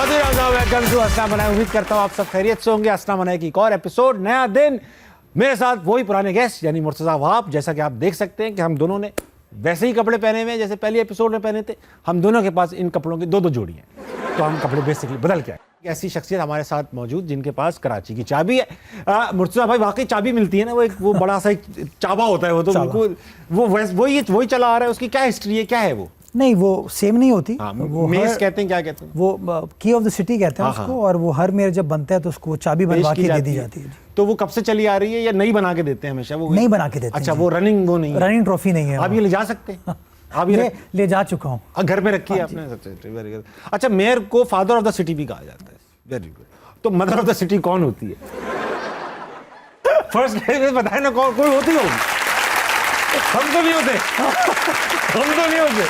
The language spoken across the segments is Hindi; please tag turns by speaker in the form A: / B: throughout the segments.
A: वेलकम टू अस्सलाम मनाए। उम्मीद करता हूँ आप सब खैरियत से होंगे। अस्सलाम मनाए की एक और एपिसोड, नया दिन, मेरे साथ वही पुराने गेस्ट यानी मुर्तज़ा वहाब। जैसा कि आप देख सकते हैं कि हम दोनों ने वैसे ही कपड़े पहने हुए हैं जैसे पहले एपिसोड में पहने थे। हम दोनों के पास इन कपड़ों की दो दो जोड़ी हैं, तो हम कपड़े बेसिकली बदल के आए। ऐसी शख्सियत हमारे साथ मौजूद जिनके पास कराची की चाबी है। मुर्तज़ा भाई, वाकई चाबी मिलती है ना, वो बड़ा सा एक चाबा होता है, वो तो बिल्कुल वही चला आ रहा है। उसकी क्या हिस्ट्री है, क्या है वो?
B: नहीं, वो सेम नहीं होती।
A: वो मेस कहते हैं, क्या कहते हैं?
B: वो की ऑफ द सिटी कहते हैं उसको। और वो हर मेयर जब बनता है तो उसको चाबी बनवा के दे दी जाती है।
A: तो वो कब से चली आ रही है या नई बना के देते हैं हमेशा? वो
B: नहीं बना के देते हैं।
A: अच्छा, वो रनिंग वो नहीं है,
B: रनिंग ट्रॉफी नहीं है।
A: आप ये ले जा सकते हैं? आप ये
B: ले जा चुका हूँ,
A: घर में रखी है आपने? Very good. अच्छा, मेयर को फादर ऑफ द सिटी भी कहा जाता है। Very good. तो मदर ऑफ द सिटी कौन होती है? फर्स्ट बताए ना, कोई होती होगी? हम तो नहीं होते, हम तो नहीं होते।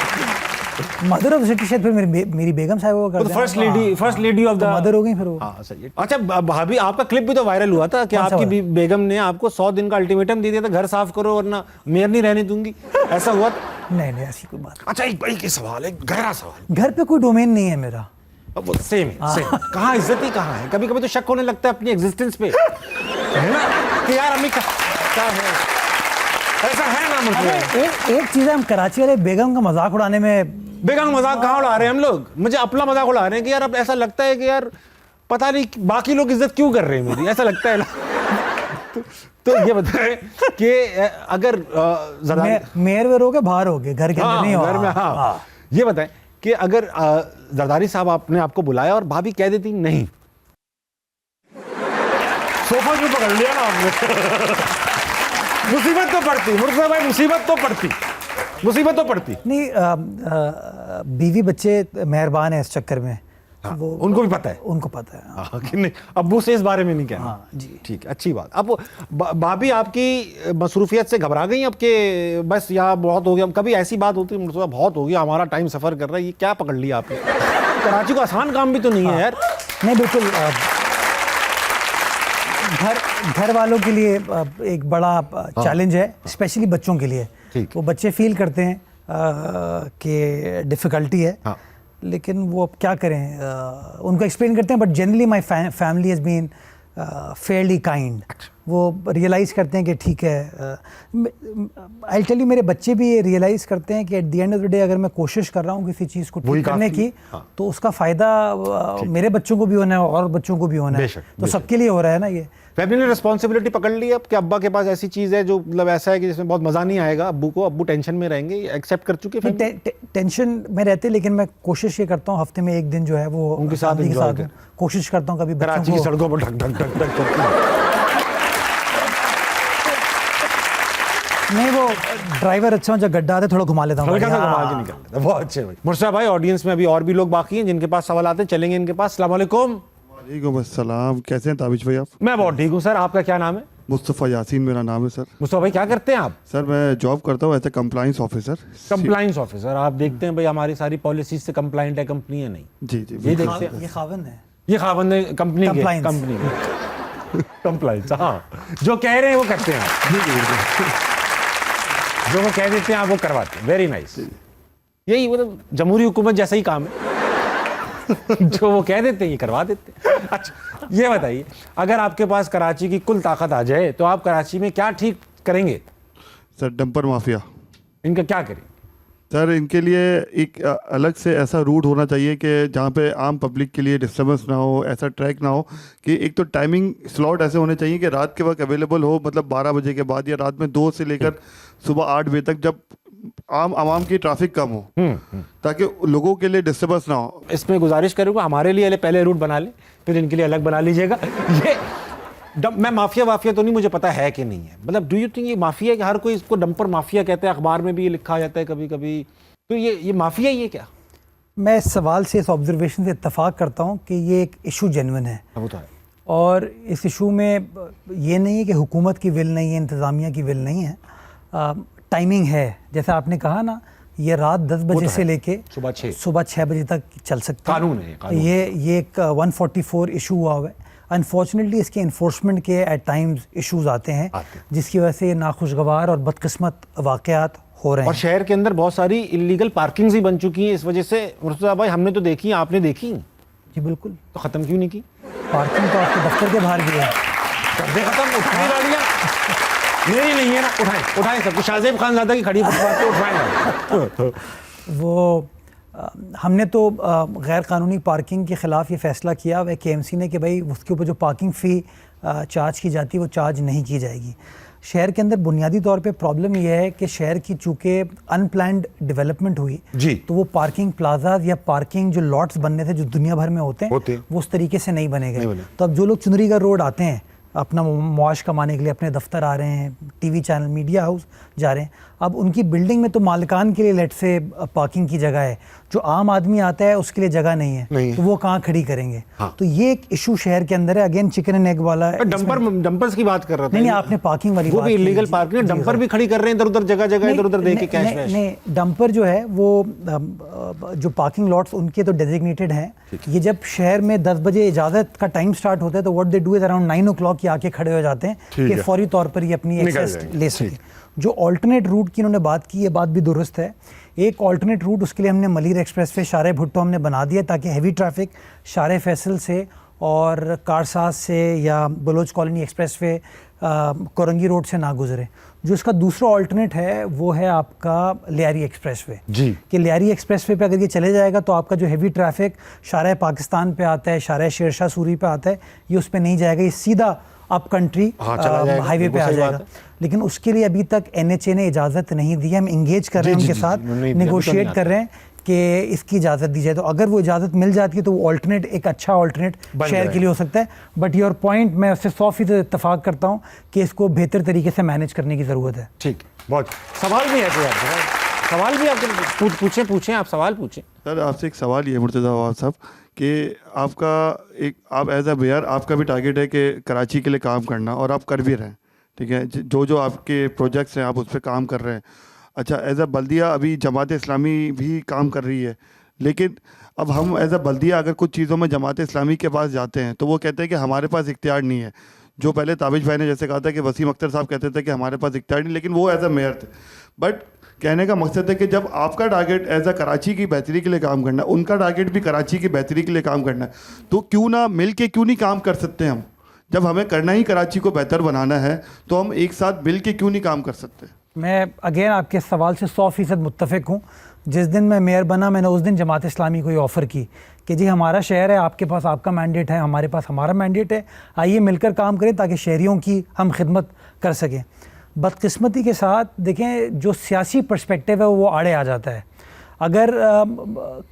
B: मदर ऑफ द सिटी शायद फिर मेरी बेगम साहब वो करते
A: हैं। First lady of the
B: mother हो गई फिर वो।
A: हाँ सही है। अच्छा भाभी, आपका क्लिप भी तो वायरल हुआ था कि आपकी बेगम ने आपको 100 दिन का अल्टीमेटम दे दिया था, घर साफ करो वरना मेयर नहीं रहने दूंगी। ऐसा हुआ था?
B: नहीं, ऐसी कोई बात।
A: अच्छा, एक सवाल है, गहरा सवाल।
B: घर पे कोई डोमेन नहीं है मेरा।
A: वो सेम है। कहाँ इज्जत ही कहाँ है? कभी कभी तो शक होने लगता है अपनी एग्जिस्टेंस पे, है ना, कि यार अम्मी क्या है, ऐसा है ना। मतलब
B: एक चीज है, हम कराची वाले बेगम का मजाक उड़ाने में।
A: बेगम का मजाक कहाँ उड़ा रहे हैं हम लोग? मुझे अपना मजाक उड़ा रहे हैं कि यार अब ऐसा लगता है कि यार पता नहीं बाकी लोग इज्जत क्यों कर रहे हैं मेरी, ऐसा लगता है ना। तो ये बताएं कि अगर
B: मेयर वेयर हो गए, बाहर हो गए, घर के अंदर नहीं हो
A: घर में। हाँ, ये बताएं कि अगर जरदारी साहब आपने आपको बुलाया और भाभी कह देती नहीं, सोफा क्यों पकड़ लिया ना आपने? मुसीबत तो पड़ती मुर्तज़ा भाई, मुसीबत तो पड़ती।
B: नहीं, बीवी बच्चे मेहरबान है इस चक्कर में।
A: हाँ, वो उनको भी पता है,
B: उनको पता है।
A: हाँ, कि नहीं, अब्बू से इस बारे में नहीं कहना।
B: हाँ जी,
A: ठीक है, अच्छी बात। अब भाभी आपकी मसरूफियत से घबरा गई अब के बस यहाँ बहुत हो गया? कभी ऐसी बात होती है मुर्तज़ा बहुत हो गया, हमारा टाइम सफ़र कर रहा है, ये क्या पकड़ लिया आपने? कराची को आसान काम भी तो नहीं है यार।
B: नहीं, बिल्कुल। घर वालों के लिए एक बड़ा चैलेंज है, स्पेशली बच्चों के लिए। वो बच्चे फील करते हैं कि डिफ़िकल्टी है। हाँ। लेकिन वो अब क्या करें, उनको एक्सप्लेन करते हैं। But generally my family has been fairly kind. वो रियलाइज़ करते हैं कि ठीक है। आई टेल यू, मेरे बच्चे भी ये रियलाइज़ करते हैं कि at the end of the day अगर मैं कोशिश कर रहा हूँ किसी चीज़ को ठीक करने की, हाँ, तो उसका फ़ायदा मेरे बच्चों को भी होना है और बच्चों को भी होना है। तो सबके लिए हो रहा है ना ये।
A: फैमिली ने रिस्पॉन्सिबिलिटी पकड़ ली अब कि अब्बा के पास ऐसी चीज़ है जो मतलब ऐसा है कि जिसमें बहुत मज़ा नहीं आएगा अब्बू को, अब्बू टेंशन में रहेंगे, एक्सेप्ट कर चुके हैं?
B: टेंशन में रहते, लेकिन मैं कोशिश ये करता हूँ हफ्ते में एक दिन जो है वो
A: उनके साथ
B: कोशिश करता हूँ। कभी
A: कराची की सड़कों पर ढक ढक ढक ढक करके
B: नहीं, वो ड्राइवर अच्छा हो, जब गड्ढा आते थोड़ा घुमा लेता हूँ,
A: घुमा के निकल लेता। बहुत अच्छे भाई। मुर्तज़ा भाई, ऑडियंस में अभी और भी लोग बाकी हैं जिनके पास सवाल आते हैं, चलेंगे इनके पास। अस्सलाम वालेकुम।
C: वालेकुम अस्सलाम। कैसे हैं ताबिश भाई आप?
A: मैं बहुत ठीक हूँ सर, आपका क्या नाम है?
C: मुस्तफ़ा यासीन मेरा नाम है सर।
A: मुस्तफ़ा भाई, क्या करते हैं आप?
C: सर मैं जॉब करता हूँ as a compliance officer.
A: Compliance officer. आप देखते हैं भाई हमारी सारी पॉलिसीज से कंप्लाइंट है कंपनी है? नहीं
C: जी,
A: ये देखते हैं।
B: ये खावंद है,
A: ये खावंद है कंपनी कंप्लाइंस। हाँ, जो कह रहे हैं वो करते हैं, जो वो कह देते हैं आप वो करवाते हैं। Very nice. यही मतलब जमहूरी हुकूमत जैसा ही काम है। जो वो कह देते हैं ये करवा देते हैं। अच्छा, ये बताइए, अगर आपके पास कराची की कुल ताकत आ जाए तो आप कराची में क्या ठीक करेंगे?
C: सर डंपर माफिया,
A: इनका क्या करें?
C: सर इनके लिए एक अलग से ऐसा रूट होना चाहिए कि जहाँ पे आम पब्लिक के लिए डिस्टर्बेंस ना हो, ऐसा ट्रैक ना हो कि एक तो टाइमिंग स्लॉट ऐसे होने चाहिए कि रात के वक्त अवेलेबल हो, मतलब 12 बजे के बाद या रात में 2 से लेकर सुबह 8 बजे तक, जब आवाम की ट्रैफिक कम हो, ताकि लोगों के लिए डिस्टर्बेंस ना हो।
A: इसमें गुजारिश करूँगा हमारे लिए पहले रूट बना ले, फिर इनके लिए अलग बना लीजिएगा। ये मैं माफिया तो नहीं, मुझे पता है कि नहीं है। मतलब डू यू थिंक ये माफिया, कि हर कोई इसको डंपर माफिया कहते हैं, अखबार में भी ये लिखा जाता है कभी कभी, तो ये माफिया ही है क्या?
B: मैं इस सवाल से, इस ऑब्जर्वेशन से इत्तफाक करता हूँ कि ये एक इशू जेन्युइन है।
A: वो तो है।
B: और इस इशू में ये नहीं है कि हुकूमत की विल नहीं है, इंतज़ामिया की विल नहीं है, टाइमिंग है। जैसा आपने कहा ना, ये रात 10 बजे से लेके सुबह 6 बजे तक चल सकता है।
A: कानून है।
B: ये एक 144 इशू हुआ है। अनफॉर्चुनेटली इसके इन्फोर्समेंट के एट टाइम्स इश्यूज आते हैं, जिसकी वजह से नाखुशगवार और बदकिस्मत वाक़यात हो रहे हैं।
A: और शहर के अंदर बहुत सारी इलीगल पार्किंग्स ही बन चुकी हैं इस वजह से। मुर्तज़ा भाई, हमने तो देखी, आपने देखी?
B: जी बिल्कुल।
A: तो ख़त्म क्यों नहीं की?
B: पार्किंग तो आपके दफ्तर के बाहर भी है।
A: कर दे खत्म, उठाए गाड़ियाँ, मेरी नहीं है ना, उठाएं सब कुछ। शाहजेब खानज़ादा की खड़ी फुटपाथ पे उठाएं।
B: वो हमने तो गैर कानूनी पार्किंग के ख़िलाफ़ ये फ़ैसला किया है KMC ने कि भाई उसके ऊपर जो पार्किंग फ़ी चार्ज की जाती है वो चार्ज नहीं की जाएगी। शहर के अंदर बुनियादी तौर पे प्रॉब्लम यह है कि शहर की चूँकि अनप्लान्ड डेवलपमेंट हुई
A: जी,
B: तो वो पार्किंग प्लाजाज या पार्किंग जो लॉट्स बनने थे जो दुनिया भर में होते हैं वो उस तरीके से नहीं बने गए। तो अब जो लोग चुनरीगढ़ रोड आते हैं अपना मुआश कमाने के लिए, अपने दफ्तर आ रहे हैं, टीवी चैनल, मीडिया हाउस जा रहे हैं, अब उनकी बिल्डिंग में तो मालिकान के लिए लेट से पार्किंग की जगह है, जो आम आदमी आता है उसके लिए जगह नहीं है, तो वो कहाँ खड़ी करेंगे? हाँ। तो ये एक इशू शहर के अंदर है। अगेन चिकन एंड एग वाला है।
A: डंपर्स की बात कर रहा था।
B: नहीं, आपने पार्किंग वाली
A: वो भी इलीगल पार्किंग, डंपर भी खड़ी कर रहे हैं इधर उधर, जगह जगह इधर उधर देके कैश वैश।
B: नहीं, डंपर जो है वो जो पार्किंग लॉट्स उनके तो डेजिग्नेटेड हैं। ये जब शहर में 10 बजे इजाजत का टाइम स्टार्ट होता है तो what they do is around 9 o'clock ये आके खड़े हो जाते हैं कि फौरी तौर पर ये अपनी एक्सेस ले सके। जो ऑल्टरनेट रूट की इन्होंने बात की, ये बात भी दुरुस्त है। एक ऑल्टरनेट रूट उसके लिए हमने मलीर एक्सप्रेस वे शारे भुट्टो हमने बना दिया ताकि हैवी ट्रैफिक शारे फैसल से और कारसाज से या Baloch colony expressway Korangi road से ना गुजरे। जो इसका दूसरा ऑल्टरनेट है वो है आपका लियारी एक्सप्रेस वे जी, कि लियारी एक्सप्रेस वे पे अगर ये चले जाएगा तो आपका जो हैवी ट्रैफिक शारे पाकिस्तान पे आता है, शारे शेरशाह सूरी पे आता है, ये उस पर नहीं जाएगा, ये सीधा अप कंट्री हाईवे पे आ जाएगा। लेकिन उसके लिए अभी तक NHA ने इजाज़त नहीं दी है। हम इंगेज कर रहे हैं उनके साथ, नेगोशिएट कर रहे हैं कि इसकी इजाज़त दी जाए। तो अगर वो इजाज़त मिल जाती है तो वो ऑल्टरनेट एक अच्छा ऑल्टरनेट शहर के लिए हो सकता है। बट योर पॉइंट मैं उससे 100% इत्तेफाक करता हूँ कि इसको बेहतर तरीके से मैनेज करने की ज़रूरत है।
A: ठीक, बहुत सवाल भी है, सवाल भी आप पूछें, आप सवाल पूछें।
C: सर आपसे एक सवाल ये मुर्तज़ा अवाब साहब कि आप एज अ मेयर आपका भी टारगेट है कि कराची के लिए काम करना और आप कर भी रहे हैं, ठीक है, जो आपके प्रोजेक्ट्स हैं आप उस पर काम कर रहे हैं। अच्छा, एज अ बल्दिया अभी जमात इस्लामी भी काम कर रही है, लेकिन अब हम एज अ बल्दिया अगर कुछ चीज़ों में जमात इस्लामी के पास जाते हैं तो वो कहते हैं कि हमारे पास इख्तियार नहीं है। जो पहले ताबिश भाई ने जैसे कहा था कि वसीम अख्तर साहब कहते थे कि हमारे पास इख्तियार नहीं, लेकिन वो एज अ मेयर थे। बट कहने का मकसद है कि जब आपका टारगेट एज अ कराची की बेहतरी के लिए काम करना है, उनका टारगेट भी कराची की बेहतरी के लिए काम करना है, तो क्यों ना मिल के क्यों नहीं काम कर सकते हम? जब हमें करना ही कराची को बेहतर बनाना है तो हम एक साथ मिल के क्यों नहीं काम कर सकते?
B: मैं अगेन आपके सवाल से 100% मुत्तफ़िक हूँ। जिस दिन मैं मेयर बना मैंने उस दिन जमात इस्लामी को ये ऑफ़र की कि जी हमारा शहर है, आपके पास आपका मैंडेट है, हमारे पास हमारा मैंडेट है, आइए मिलकर काम करें ताकि शहरियों की हम खिदमत कर सकें। बदकिस्मती के साथ देखें जो सियासी पर्सपेक्टिव है वो आड़े आ जाता है। अगर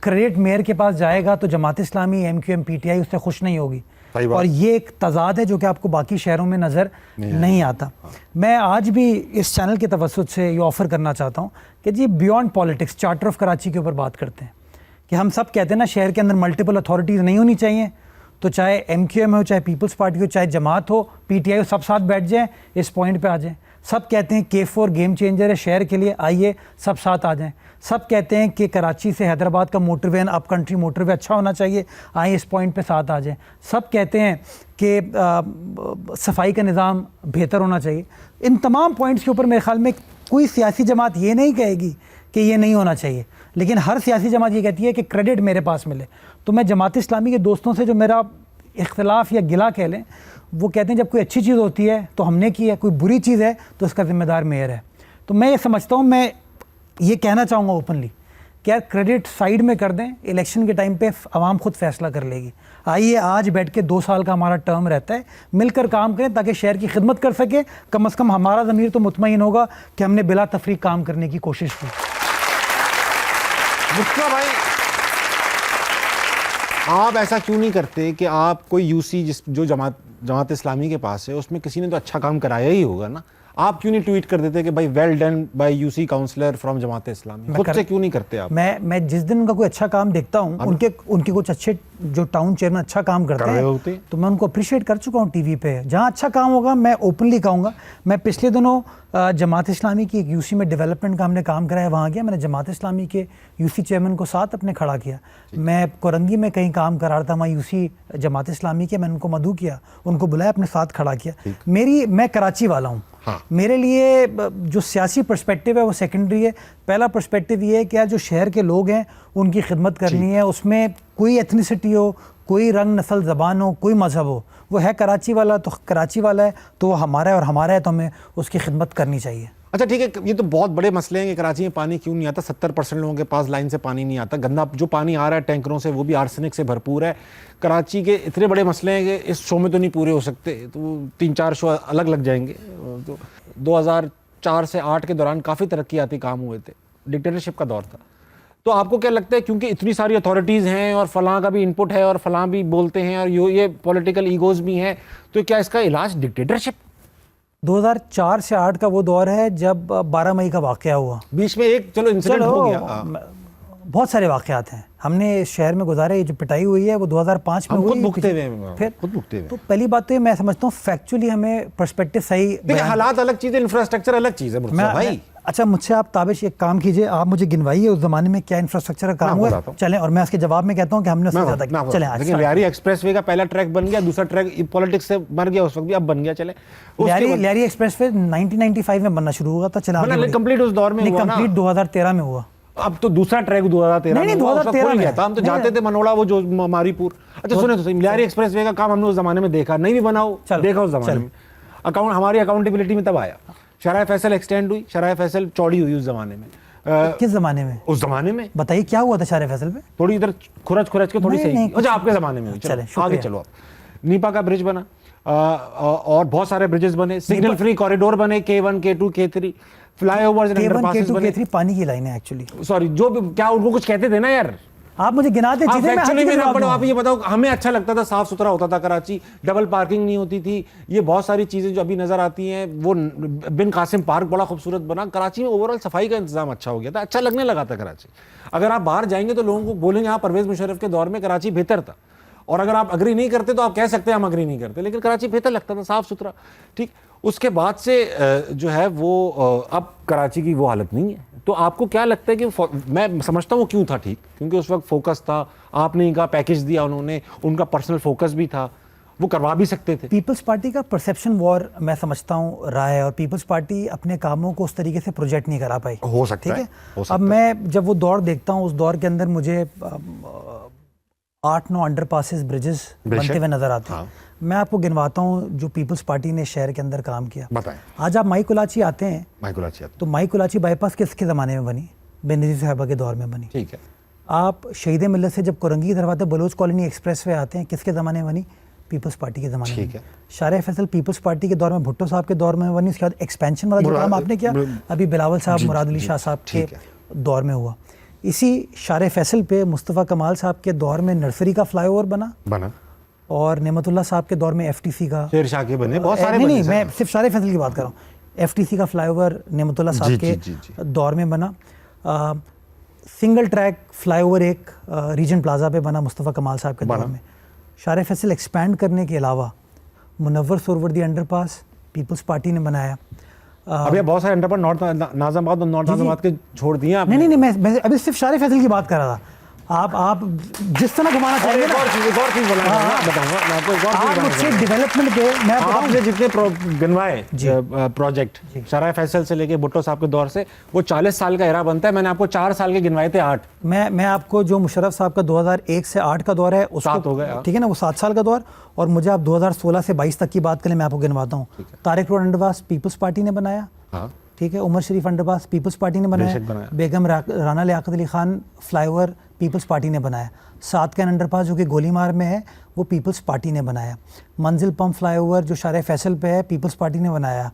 B: क्रेडिट मेयर के पास जाएगा तो जमात इस्लामी, MQM, PTI उससे खुश नहीं होगी, और ये एक तजाद है जो कि आपको बाकी शहरों में नज़र नहीं आता। मैं आज भी इस चैनल के तवस्सुत से ये ऑफ़र करना चाहता हूँ कि जी beyond politics charter of Karachi के ऊपर बात करते हैं कि हम सब कहते हैं ना शहर के अंदर मल्टीपल अथॉरिटीज़ नहीं होनी चाहिए, तो चाहे MQM हो, चाहे पीपल्स पार्टी हो, चाहे जमात हो, PTI हो, सब साथ बैठ जाएँ, इस पॉइंट पे आ जाएँ। सब कहते हैं K4 गेम चेंजर है शहर के लिए, आइए सब साथ आ जाएं। सब कहते हैं कि कराची से हैदराबाद का मोटरवे अप कंट्री मोटरवे अच्छा होना चाहिए, आइए इस पॉइंट पे साथ आ जाएं। सब कहते हैं कि सफाई का निज़ाम बेहतर होना चाहिए। इन तमाम पॉइंट्स के ऊपर मेरे ख्याल में कोई सियासी जमात ये नहीं कहेगी कि ये नहीं होना चाहिए, लेकिन हर सियासी जमात ये कहती है कि क्रेडिट मेरे पास मिले। तो मैं जमात इस्लामी के दोस्तों से जो मेरा इख्तिलाफ या गिला कह लें, वो कहते हैं जब कोई अच्छी चीज़ होती है तो हमने की है, कोई बुरी चीज़ है तो उसका ज़िम्मेदार मेयर है। तो मैं ये समझता हूँ, मैं ये कहना चाहूँगा ओपनली कि यार क्रेडिट साइड में कर दें, इलेक्शन के टाइम पे आवाम खुद फैसला कर लेगी। आइए आज बैठ के 2 साल का हमारा टर्म रहता है, मिलकर काम करें ताकि शहर की खिदमत कर सके। कम से कम हमारा ज़मीर तो मुतमईन होगा कि हमने बिला तफरीक काम करने की कोशिश की।
A: मुस्का भाई, आप ऐसा क्यों नहीं करते कि आप कोई UC जो जमात इस्लामी के पास है उसमें किसी ने तो अच्छा काम कराया ही होगा ना, आप क्यों नहीं ट्वीट कर देते कि भाई well done by UC councillor from Jamaat Islami? खुद से क्यों नहीं करते आप?
B: मैं जिस दिन उनका कोई अच्छा काम देखता हूँ, उनके कुछ अच्छे जो टाउन चेयरमैन अच्छा काम करते हैं तो मैं उनको अप्रिशिएट कर चुका हूँ टीवी पे। जहाँ अच्छा काम होगा मैं ओपनली कहूँगा। मैं पिछले दिनों जमात इस्लामी की एक UC में डेवलपमेंट का हमने काम कराया, वहाँ गया, मैंने जमात इस्लामी के UC चेयरमैन को साथ अपने खड़ा किया। मैं कोरंगी में कहीं काम करा रहा था, वहाँ UC जमात इस्लामी के, मैंने उनको मदऊ किया, उनको बुलाया, अपने साथ खड़ा किया। मैं कराची वाला हूँ, मेरे लिए जो सियासी पर्सपेक्टिव है वो सेकेंडरी है। पहला पर्सपेक्टिव ये है कि यार जो शहर के लोग हैं उनकी खिदमत करनी है, उसमें कोई एथनिसिटी हो, कोई रंग नस्ल ज़बान हो, कोई मज़हब हो, वो है कराची वाला तो कराची वाला है, तो वो हमारा है और हमारा है तो हमें उसकी खिदमत करनी चाहिए।
A: अच्छा ठीक है, ये तो बहुत बड़े मसले हैं कि कराची में पानी क्यों नहीं आता। 70% लोगों के पास लाइन से पानी नहीं आता। गंदा जो पानी आ रहा है टैंकरों से वो भी आर्सेनिक से भरपूर है। कराची के इतने बड़े मसले हैं कि इस शो में तो नहीं पूरे हो सकते, तो 3-4 शो अलग लग जाएंगे। तो 2004 से 8 के दौरान काफ़ी तरक्याती काम हुए थे, डिक्टेटरशिप का दौर था। तो आपको क्या लगता है, क्योंकि इतनी सारी अथॉरिटीज़ हैं और फलां का भी इनपुट है और फलां भी बोलते हैं और ये पॉलिटिकल ईगोज़ भी हैं, तो क्या इसका इलाज डिक्टेटरशिप?
B: 2004 से 8 का वो दौर है जब 12 मई का वाक़या हुआ।
A: बीच में एक चलो इंसिडेंट हो गया।
B: बहुत सारे वाक़यात हैं हमने इस शहर में गुजारे। ये जो पिटाई हुई है वो 2005 में हुई।
A: खुद भुगते हुए,
B: फिर
A: खुद भुगते हुए।
B: तो पहली बात तो मैं समझता हूँ फैक्चुअली हमें पर्सपेक्टिव सही।
A: देखिए हालात अलग चीज़ है, इंफ्रास्ट्रक्चर अलग चीज़ है भाई।
B: अच्छा मुझसे आप ताबिश एक काम कीजिए, आप मुझे गिनवाइए उस जमाने में क्या इंफ्रास्ट्रक्चर का काम हुआ, चलें, और मैं उसके जवाब में कहता हूँ कि हमने उससे ज़्यादा किया। चलें,
A: लेकिन लियारी एक्सप्रेसवे का पहला ट्रैक बन गया, दूसरा ट्रैक पॉलिटिक्स से मर गया उस वक्त भी, अब बन गया। चले
B: लियारी एक्सप्रेसवे 1995 में बनना शुरू हुआ था। चला
A: कंप्लीट उस दौर में हुआ ना,
B: कंप्लीट 2013 में हुआ।
A: अब तो दूसरा ट्रैक 2013
B: नहीं 2013 में
A: था। हम तो जाते थे मनोड़ा वो जो मारीपुर। अच्छा सुने तो सही, लियारी एक्सप्रेसवे का काम हमने उस जमाने में देखा, नहीं भी बनाओ देखा उस जमाने में। हमारी अकाउंटेबिलिटी में तब आया। शराय फैसल एक्सटेंड हुई, शराय फैसल चौड़ी हुई उस जमाने में।
B: किस जमाने में?
A: उस जमाने में बताइए
B: क्या हुआ था शराय फैसल पे?
A: थोड़ी इधर खुरच के थोड़ी सही। अच्छा आपके जमाने में हुई। आगे चलो आप। नीपा का ब्रिज बना और बहुत सारे ब्रिजेस बने, सिग्नल फ्री कॉरिडोर बने, K1 K2 K3 flyovers and underpasses बने।
B: K3 पानी की लाइन है एक्चुअली।
A: सॉरी जो क्या उनको कुछ कहते थे ना यार,
B: आप मुझे गिना दे चीजें।
A: आप ये बताओ, हमें अच्छा लगता था, साफ सुथरा होता था कराची, डबल पार्किंग नहीं होती थी, ये बहुत सारी चीजें जो अभी नजर आती हैं। वो बिन कासिम पार्क बड़ा खूबसूरत बना। कराची में ओवरऑल सफाई का इंतजाम अच्छा हो गया था, अच्छा लगने लगा था कराची। अगर आप बाहर जाएंगे तो लोगों को बोलेंगे हाँ परवेज मुशर्रफ के दौर में कराची बेहतर था, और अगर आप अग्री नहीं करते तो आप कह सकते हैं हम अग्री नहीं करते, लेकिन कराची बेहतर लगता था, साफ सुथरा। ठीक, उसके बाद से जो है वो अब कराची की वो हालत नहीं है। तो आपको क्या लगता है कि मैं समझता हूँ वो क्यों था ठीक, क्योंकि उस वक्त फोकस था, आपने इनका पैकेज दिया उन्होंने, उनका पर्सनल फोकस भी था, वो करवा भी सकते थे।
B: पीपल्स पार्टी का परसेप्शन वॉर मैं समझता हूँ रहा है, और पीपल्स पार्टी अपने कामों को उस तरीके से प्रोजेक्ट नहीं करा पाई।
A: हो सकता है,
B: अब मैं जब वो दौर देखता हूँ, उस दौर के अंदर मुझे 8-9 अंडरपासेस ब्रिजेस बनते हुए नजर आते हैं। मैं आपको गिनवाता हूँ जो पीपल्स पार्टी ने शहर के अंदर काम किया।
A: बताएं।
B: आज आप माई कुलाची आते हैं, तो माई कुलाची बाईपास किसके ज़माने में बनी? बेनज़ीर साहिबा के दौर में बनी।
A: ठीक है।
B: आप शहीद मिल्लत से जब कोरंगी की तरफ आते हैं, बलोच कॉलोनी एक्सप्रेस वे आते हैं, किसके ज़माने में बनी? पीपल्स पार्टी के ज़माने में।
A: ठीक है।
B: शारे फैसल पीपल्स पार्टी के दौर में, भुट्टो साहब के दौर में बनी। उसके बाद एक्सपेंशन वाला जो काम आपने किया अभी बिलावल साहब, मुराद अली शाह साहब के दौर में हुआ। इसी शारे फैसल पे मुस्तफ़ा कमाल साहब के दौर में नर्सरी का फ्लाईओवर बना, और नेमतुल्लाह साहब के दौर में एफटीसी का, शेर शाह के बने बहुत सारे। नहीं, मैं सिर्फ शारे फैसल की बात कर रहा हूँ। एफटीसी का फ्लाईओवर नेमतुल्लाह साहब के दौर में बना। सिंगल ट्रैक फ्लाईओवर एक रीजेंट प्लाजा पे बना मुस्तफ़ा कमाल साहब के दौर में। शारे फैसल एक्सपैंड करने के अलावा Munawwar Suhrawardy underpass peoples party ने बनाया।
A: अभी बहुत सारे अंडरपास नॉर्थ नाज़िमाबाद और नॉर्थ नाज़िमाबाद के छोड़ दिए आपने।
B: नहीं, मैं अभी सिर्फ शारे फैसल की बात कर रहा था। आप जिस तरह घुमाना चाहेंगे ना, आप मुझसे डेवलपमेंट पे मैं
A: आपने जितने गिनवाए प्रोजेक्ट शराय फैसल से लेके भुट्टो साहब के दौर से, वो 40 साल का एरा बनता है। मैंने आपको 4 साल के गिनवाए थे 8।
B: मैं आपको जो मुशर्रफ साहब का 2001 से 8 का दौर है उसको
A: 7 हो गया,
B: ठीक है ना, वो 7 साल का दौर। और मुझे आप 2016 से 22 तक की बात करें, मैं आपको गिनवाता हूँ। Tariq road underpass peoples party ने बनाया, ठीक है। Umar Sharif underpass peoples party ने बनाया। Begum Rana Liaquat Ali Khan flyover Peoples party ने बनाया। सात कैन अंडरपास जो कि गोलीमार में है, वो पीपल्स पार्टी ने बनाया। मंजिल पंप फ्लाईओवर जो शारे फैसल पे है, पीपल्स पार्टी ने बनाया।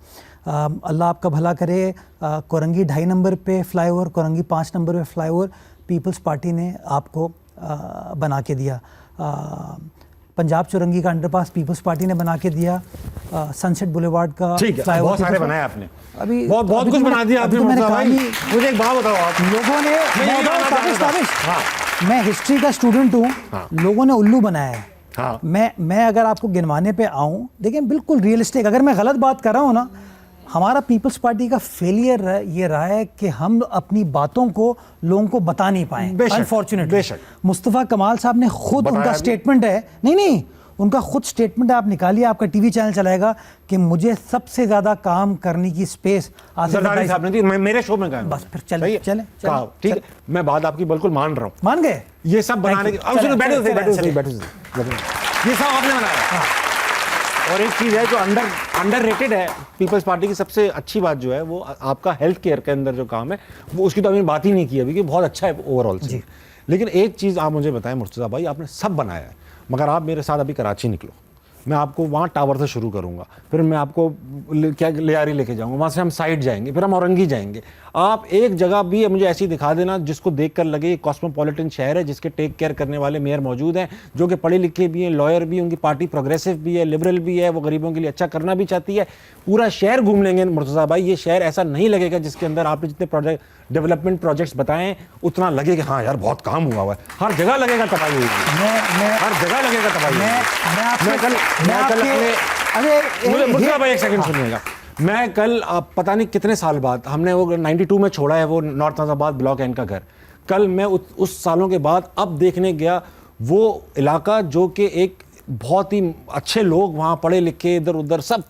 B: अल्लाह आपका भला करे, कोरंगी 2.5 नंबर पे फ्लाईओवर, कोरंगी 5 नंबर पे फ्लाईओवर पीपल्स पार्टी ने आपको बना के दिया। पंजाब चौरंगी का अंडरपास पीपल्स पार्टी ने बना के दिया। सनसेट बुलेवार्ड का
A: फ्लाईओवर बहुत सारे बनाए आपने,
B: अभी
A: बहुत कुछ बना दिया आपने। मुझे एक बात बताओ, आप
B: लोगों ने, मैं हिस्ट्री का स्टूडेंट हूँ, लोगों ने उल्लू बनाया है। मैं अगर आपको गिनवाने पे आऊँ, देखिए बिल्कुल रियलिस्टिक, अगर मैं गलत बात कर रहा हूँ ना, हमारा पीपल्स पार्टी का फेलियर ये रहा है कि हम अपनी बातों को लोगों को बता नहीं पाए। अनफॉर्चुनेटली मुस्तफ़ा कमाल साहब ने खुद, उनका स्टेटमेंट है, नहीं उनका खुद स्टेटमेंट आप निकालिए, आपका टीवी चैनल चलाएगा कि मुझे सबसे ज्यादा काम करने की स्पेस
A: जरदारी साहब ने दी, मेरे शो में कहा।
B: बस फिर चले
A: ठीक है, मैं बात आपकी बिल्कुल मान रहा हूँ।
B: मान गए
A: ये सब बनाने की, ये सब आपने बनाया। और एक चीज है जो अंडररेटेड है, पीपल्स पार्टी की सबसे अच्छी बात जो है वो आपका हेल्थ केयर के अंदर जो काम है, वो उसकी तो हमने बात ही नहीं की अभी कि बहुत अच्छा है ओवरऑल से। लेकिन एक चीज आप मुझे बताएं मुर्तज़ा भाई, आपने सब बनाया है, मगर आप मेरे साथ अभी कराची निकलो, मैं आपको वहाँ टावर से शुरू करूँगा, फिर मैं आपको क्या लियारी लेके जाऊँगा, वहाँ से हम साइड जाएंगे, फिर हम औरंगी जाएंगे। आप एक जगह भी मुझे ऐसी दिखा देना जिसको देखकर लगे ये कॉस्मोपॉलिटन शहर है, जिसके टेक केयर करने वाले मेयर मौजूद हैं, जो कि पढ़े लिखे भी हैं, लॉयर भी, उनकी पार्टी प्रोग्रेसिव भी है, लिबरल भी है, वो गरीबों के लिए अच्छा करना भी चाहती है। पूरा शहर घूम लेंगे मुर्तज़ा भाई, ये शहर ऐसा नहीं लगेगा जिसके अंदर आपने जितने डेवलपमेंट प्रोजेक्ट्स बताएं उतना लगेगा हाँ यार बहुत काम हुआ है। हर जगह लगेगा तबाही होगी, हर जगह लगेगा तबाही। मुर्तज़ा भाई एक सेकंड सुनिएगा, मैं कल पता नहीं कितने साल बाद, हमने वो 92 में छोड़ा है वो नॉर्थ नाज़ाबाद ब्लॉक एन का घर, कल मैं उस सालों के बाद अब देखने गया वो इलाका जो कि एक बहुत ही अच्छे लोग वहाँ पढ़े लिखे इधर उधर सब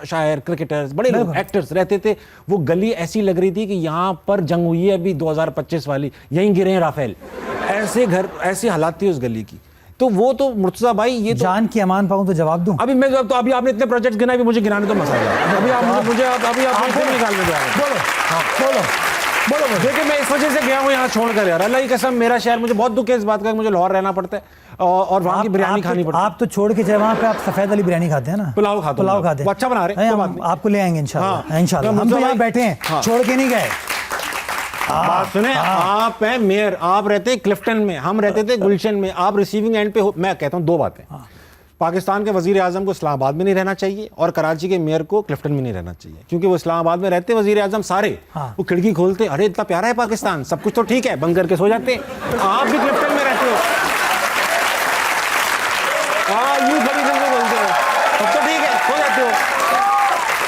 A: शायर क्रिकेटर्स बड़े लोग एक्टर्स रहते थे। वो गली ऐसी लग रही थी कि यहाँ पर जंग हुई है अभी 2025 वाली, यहीं गिरे हैं राफेल, ऐसे घर ऐसी हालात थी उस गली की। तो वो तो मुर्तज़ा भाई ये तो
B: जान की अमान पाऊं तो जवाब दूं।
A: अभी मैं तो अभी आपने इतने प्रोजेक्ट गिनाए, अभी मुझे गिनाने तो मजा आया। अभी आप मुझे अभी आप निकालने जा रहे हैं।
B: बोलो हाँ बोलो बोलो।
A: देखिए मैं इस वजह से गया हूँ यहाँ छोड़कर यार, अल्लाह की कसम मेरा शहर, मुझे बहुत दुख है इस बात का, मुझे लाहौर रहना पड़ता है और वहाँ की बिरयानी खानी पड़ती है।
B: आप तो छोड़ के जाए वहाँ पे, आप सफेद वाली बिरयानी खाते हैं ना,
A: पुलाव खाते हैं, अच्छा बना रहे हैं,
B: आपको ले आएंगे इंशाल्लाह। इंशाल्लाह हम तो यहाँ बैठे हैं, छोड़ के नहीं गए।
A: बात सुने, आप हैं मेयर, आप रहते हैं क्लिफ्टन में, हम रहते थे गुलशन में, आप रिसीविंग एंड पे हो। मैं कहता हूँ दो बातें, पाकिस्तान के वजीर आजम को इस्लामाबाद में नहीं रहना चाहिए और कराची के मेयर को क्लिफ्टन में नहीं रहना चाहिए, क्योंकि वो इस्लामाबाद में रहते वजीर आजम सारे, वो खिड़की खोलते, अरे इतना प्यारा है पाकिस्तान, सब कुछ तो ठीक है, बंद करके सो जाते। आप भी क्लिफ्टन में रहते हो, यूं बड़ी जगह बोलते हो, सब तो ठीक है, सो जाते हो,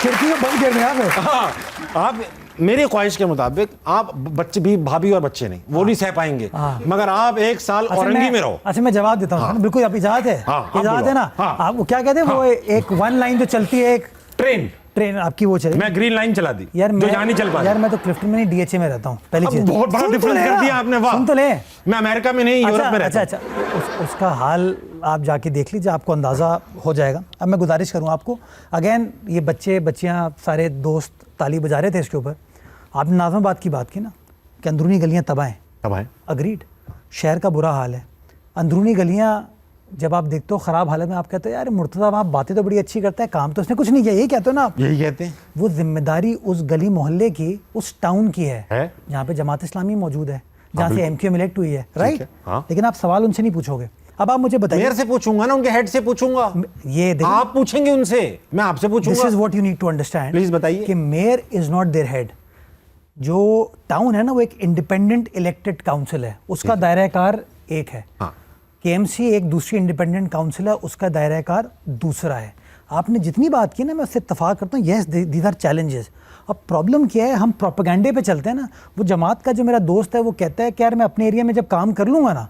B: खिड़की को बंद कर।
A: आप मेरी ख्वाहिश के मुताबिक आप बच्चे भी, भाभी और बच्चे नहीं, वो नहीं सह पाएंगे, मगर आप एक साल औरंगी में रहो।
B: अच्छा मैं जवाब देता हूँ, बिल्कुल आप इजाजत है, इजाजत है ना। आप वो क्या कहते हैं, वो एक वन लाइन जो चलती है, एक ट्रेन आपकी वो चली,
A: मैं ग्रीन लाइन चला दी यार, जो यहाँ नहीं चल पा
B: यार। मैं तो क्लिफ्टन में नहीं डीएचए में रहता हूँ, पहली चीज
A: बहुत बड़ा डिफरेंस कर दिया आपने, वाह।
B: सुन तो ले,
A: मैं अमेरिका में नहीं, यूरोप में रहता हूँ।
B: अच्छा उसका हाल आप जाके देख लीजिए, आपको अंदाजा हो जाएगा। अब मैं गुजारिश करूँ आपको, अगेन ये बच्चे बच्चियाँ सारे दोस्त ताली बजा रहे थे इसके ऊपर, आपने नाज़िमाबाद की बात की ना कि अंदरूनी गलियाँ तबाह हैं, अग्रीड, शहर का बुरा हाल है, अंदरूनी गलियाँ जब आप देखते हो ख़राब हालत में, आप कहते हो यार मुर्तज़ा वहाँ बातें तो बड़ी अच्छी करता है, काम तो उसने कुछ नहीं किया, यही कहते हो ना आप?
A: यही कहते हैं।
B: वो जिम्मेदारी उस गली मोहल्ले की, उस टाउन की है जहाँ पे जमात इस्लामी मौजूद है, जहाँ से एमक्यूएम इलेक्ट हुई है, राइट। लेकिन आप सवाल उनसे नहीं पूछोगे। अब आप मुझे बताइए,
A: मेयर से पूछूंगा ना, उनके हेड से पूछूंगा,
B: ये
A: आप पूछेंगे उनसे, मैं आपसे पूछूंगा।
B: This is what you need to understand,
A: please बताइए
B: कि mayor is not there head. जो टाउन है ना वो एक इंडिपेंडेंट इलेक्टेड काउंसिल है, उसका दायरा कार एक है। केएमसी एक दूसरी इंडिपेंडेंट काउंसिल है, उसका दायरा कार दूसरा है। आपने जितनी बात की ना, मैं उससे इत्तफाक करता हूँ, यस दीज आर चैलेंजेस। अब प्रॉब्लम क्या है, हम प्रोपेगेंडे पे चलते हैं ना। वो जमात का जो मेरा दोस्त है वो कहता है कि यार मैं अपने एरिया में जब काम कर लूँगा ना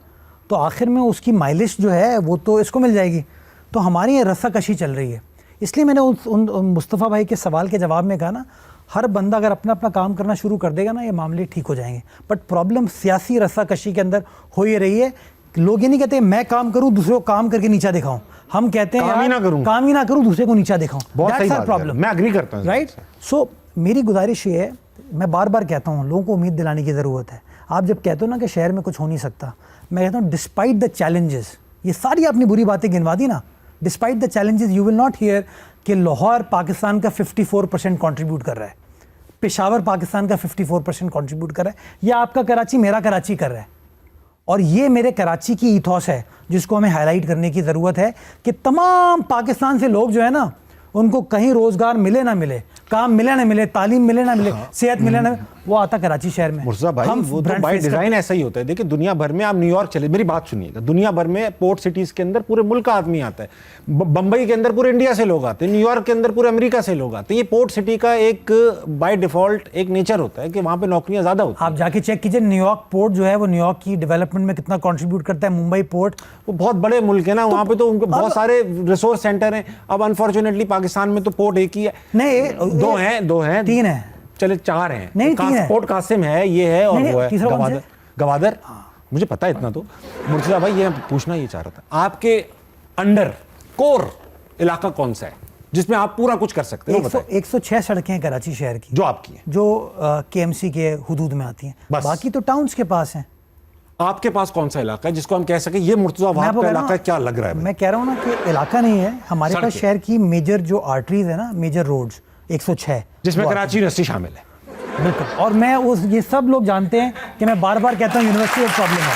B: तो आखिर में उसकी माइलेज जो है वो तो इसको मिल जाएगी। तो हमारी ये रस्साकशी चल रही है। इसलिए मैंने उन मुस्तफ़ा भाई के सवाल के जवाब में कहा ना, हर बंदा अगर अपना अपना काम करना शुरू कर देगा ना, ये मामले ठीक हो जाएंगे। बट प्रॉब्लम सियासी रस्साकशी के अंदर हो ही रही है। लोग ये नहीं कहते मैं काम करूं दूसरे को काम करके नीचा दिखाऊं, हम कहते हैं काम ही ना करूं दूसरे को नीचा दिखाऊं। That's our problem.
A: मैं एग्री करता हूं,
B: राइट। सो मेरी गुजारिश ये है, मैं बार बार कहता हूं, लोगों को उम्मीद दिलाने की ज़रूरत है। आप जब कहते हो ना कि शहर में कुछ हो नहीं सकता, मैं कहता हूँ डिस्पाइट द चैलेंजेस, ये सारी आपने बुरी बातें गिनवा दी ना, despite the challenges you will not here कि लाहौर पाकिस्तान का 54% कॉन्ट्रीब्यूट कर रहा है, पेशावर पाकिस्तान का 54% कॉन्ट्रीब्यूट कर रहा है, या आपका कराची मेरा कराची कर रहा है। और ये मेरे कराची की ईथॉस है जिसको हमें हाईलाइट करने की ज़रूरत है कि तमाम पाकिस्तान से लोग जो है ना, उनको कहीं रोज़गार मिले ना मिले, काम मिले ना मिले, तालीम मिले ना मिले, सेहत मिले ना मिले, वो आता कराची शहर में।
A: मुर्तज़ा भाई वो तो बाय डिजाइन ऐसा ही होता है। देखिए दुनिया भर में आप न्यूयॉर्क चले, मेरी बात सुनिएगा, दुनिया भर में पोर्ट सिटीज के अंदर पूरे मुल्क का आदमी आता है। बंबई के अंदर पूरे इंडिया से लोग आते हैं, न्यूयॉर्क के अंदर पूरे अमेरिका से लोग आते हैं। ये पोर्ट सिटी का एक बाय डिफॉल्ट एक नेचर होता है कि वहां पे नौकरियां ज्यादा होती हैं।
B: आप जाके चेक कीजिए, न्यूयॉर्क पोर्ट जो है वो न्यूयॉर्क की डेवलपमेंट में कितना कंट्रीब्यूट करता है। मुंबई पोर्ट,
A: वो बहुत बड़े मुल्क है ना, वहां पे तो उनके बहुत सारे रिसोर्स सेंटर हैं। अब अनफॉर्चुनेटली पाकिस्तान में तो पोर्ट एक ही है,
B: नहीं
A: दो हैं,
B: तीन है,
A: चले 4 हैं।
B: नहीं, 3 है।
A: पोर्ट कासिम है, ये है और
B: नहीं,
A: वो है
B: तीसरा कौन सा है?
A: गवादर। मुझे पता है इतना तो। मुर्तज़ा भाई ये पूछना ये चाह रहा था, आपके अंडर कोर इलाका कौन सा है जिसमें आप पूरा कुछ कर सकते हो?
B: 106 सड़कें हैं कराची शहर की
A: जो आपकी हैं,
B: जो KMC के हुदूद में आती हैं, बाकी तो टाउन्स के पास हैं।
A: आपके पास कौन सा इलाका है जिसको हम कह सके ये मुर्तज़ा वहाब का इलाका है? क्या लग रहा है?
B: मैं कह रहा हूँ ना कि इलाका नहीं है हमारे पास, शहर की मेजर जो आर्टरीज है ना, मेजर रोड्स 106,
A: जिसमें कराची यूनिवर्सिटी शामिल है।
B: बिल्कुल। और मैं ये सब लोग जानते हैं कि मैं बार बार कहता हूँ यूनिवर्सिटी एक प्रॉब्लम है।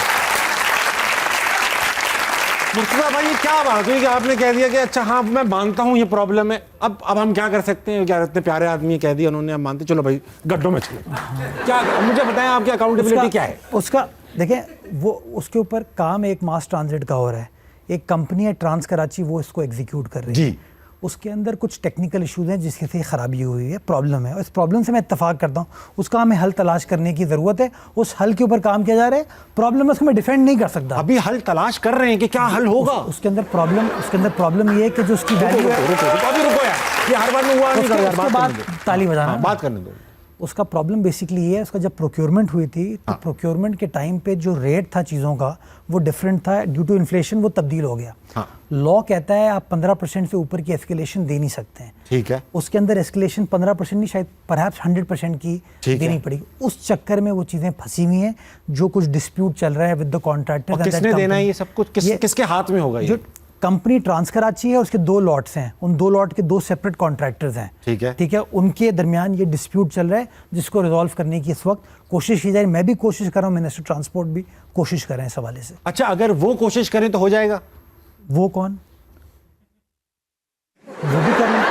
A: मुर्तज़ा भाई ये क्या बात हुई कि आपने कह दिया कि अच्छा हाँ मैं मानता हूँ ये प्रॉब्लम है, अब हम क्या कर सकते हैं? क्या इतने प्यारे आदमी कह दिया उन्होंने, हम मानते, चलो भाई गड्ढों में चलो। क्या मुझे बताएं आपकी अकाउंटेबिलिटी क्या है?
B: उसका देखें, वो उसके ऊपर काम एक मास ट्रांजिट का हो रहा है, एक कंपनी है ट्रांस कराची, वो इसको एग्जीक्यूट कर रही है। उसके अंदर कुछ टेक्निकल इश्यूज हैं जिसकी से खराबी हुई है, प्रॉब्लम है, और इस प्रॉब्लम से मैं इत्तेफाक करता हूँ। उसका हमें हल तलाश करने की ज़रूरत है, उस हल के ऊपर काम किया जा रहा है। प्रॉब्लम है उसको मैं डिफेंड नहीं कर सकता।
A: अभी हल तलाश कर रहे हैं कि क्या हल होगा?
B: उसके अंदर प्रॉब्लम ये है कि जो उसकी वैल्यू है,
A: अभी रुको यार, ये हर बार में हुआ नहीं कर यार,
B: उसके बाद ताली बजाना,
A: बात करने दो।
B: उसका प्रॉब्लम बेसिकली ये है, उसका जब प्रोक्योरमेंट हुई थी तो प्रोक्योरमेंट के टाइम पे जो रेट था चीज़ों का वो डिफरेंट था, ड्यू टू इन्फ्लेशन वो तब्दील हो गया। लॉ कहता है आप 15% से ऊपर की एस्केलेशन दे नहीं सकते हैं,
A: ठीक है।
B: उसके अंदर एस्केलेशन 15% नहीं, शायद परहैप्स 100% की देनी पड़ी। उस चक्कर में वो चीज़ें फंसी हुई हैं, जो कुछ डिस्प्यूट चल रहा है विद द कॉन्ट्रैक्टर।
A: किसने देना है ये सब कुछ? किसके हाथ में होगा ये?
B: कंपनी ट्रांस कराची है, उसके 2 लॉट्स हैं, उन 2 लॉट के 2 सेपरेट कॉन्ट्रैक्टर्स हैं, ठीक है। उनके दरमियान ये डिस्प्यूट चल रहा है जिसको रिजॉल्व करने की इस वक्त कोशिश की जा रही है। मैं भी कोशिश कर रहा हूँ, मिनिस्टर ट्रांसपोर्ट भी कोशिश कर रहे हैं इस हवाले से।
A: अच्छा, अगर वो कोशिश करें तो हो जाएगा?
B: वो कौन? वो भी कर लें,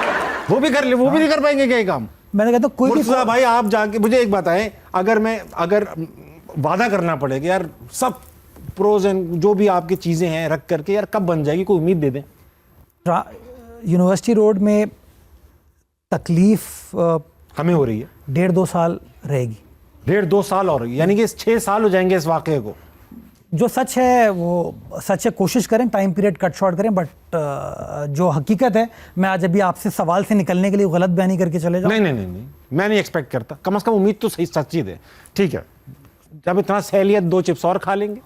A: वो भी कर ले, वो भी नहीं कर पाएंगे क्या ये काम?
B: मैंने कहता कोई
A: मुर्तज़ा भाई आप जाके मुझे एक बताएं, अगर वादा करना पड़ेगा यार सब प्रोज एंड जो भी आपकी चीजें हैं रख करके, यार कब बन जाएगी? कोई उम्मीद दे दें।
B: यूनिवर्सिटी रोड में तकलीफ
A: हमें हो रही है,
B: 1.5-2 साल रहेगी।
A: 1.5-2 साल और यानी कि 6 साल हो जाएंगे इस वाकये को।
B: जो सच है वो सच है, कोशिश करें टाइम पीरियड कट शॉर्ट करें, बट जो हकीकत है, मैं आज अभी आपसे सवाल से निकलने के लिए गलत बयानी करके चले जाऊं?
A: नहीं, मैं नहीं एक्सपेक्ट करता। कम से कम उम्मीद तो सही सच्ची दे, ठीक है। जब इतना सहलियत 2 चिप्स और खा लेंगे,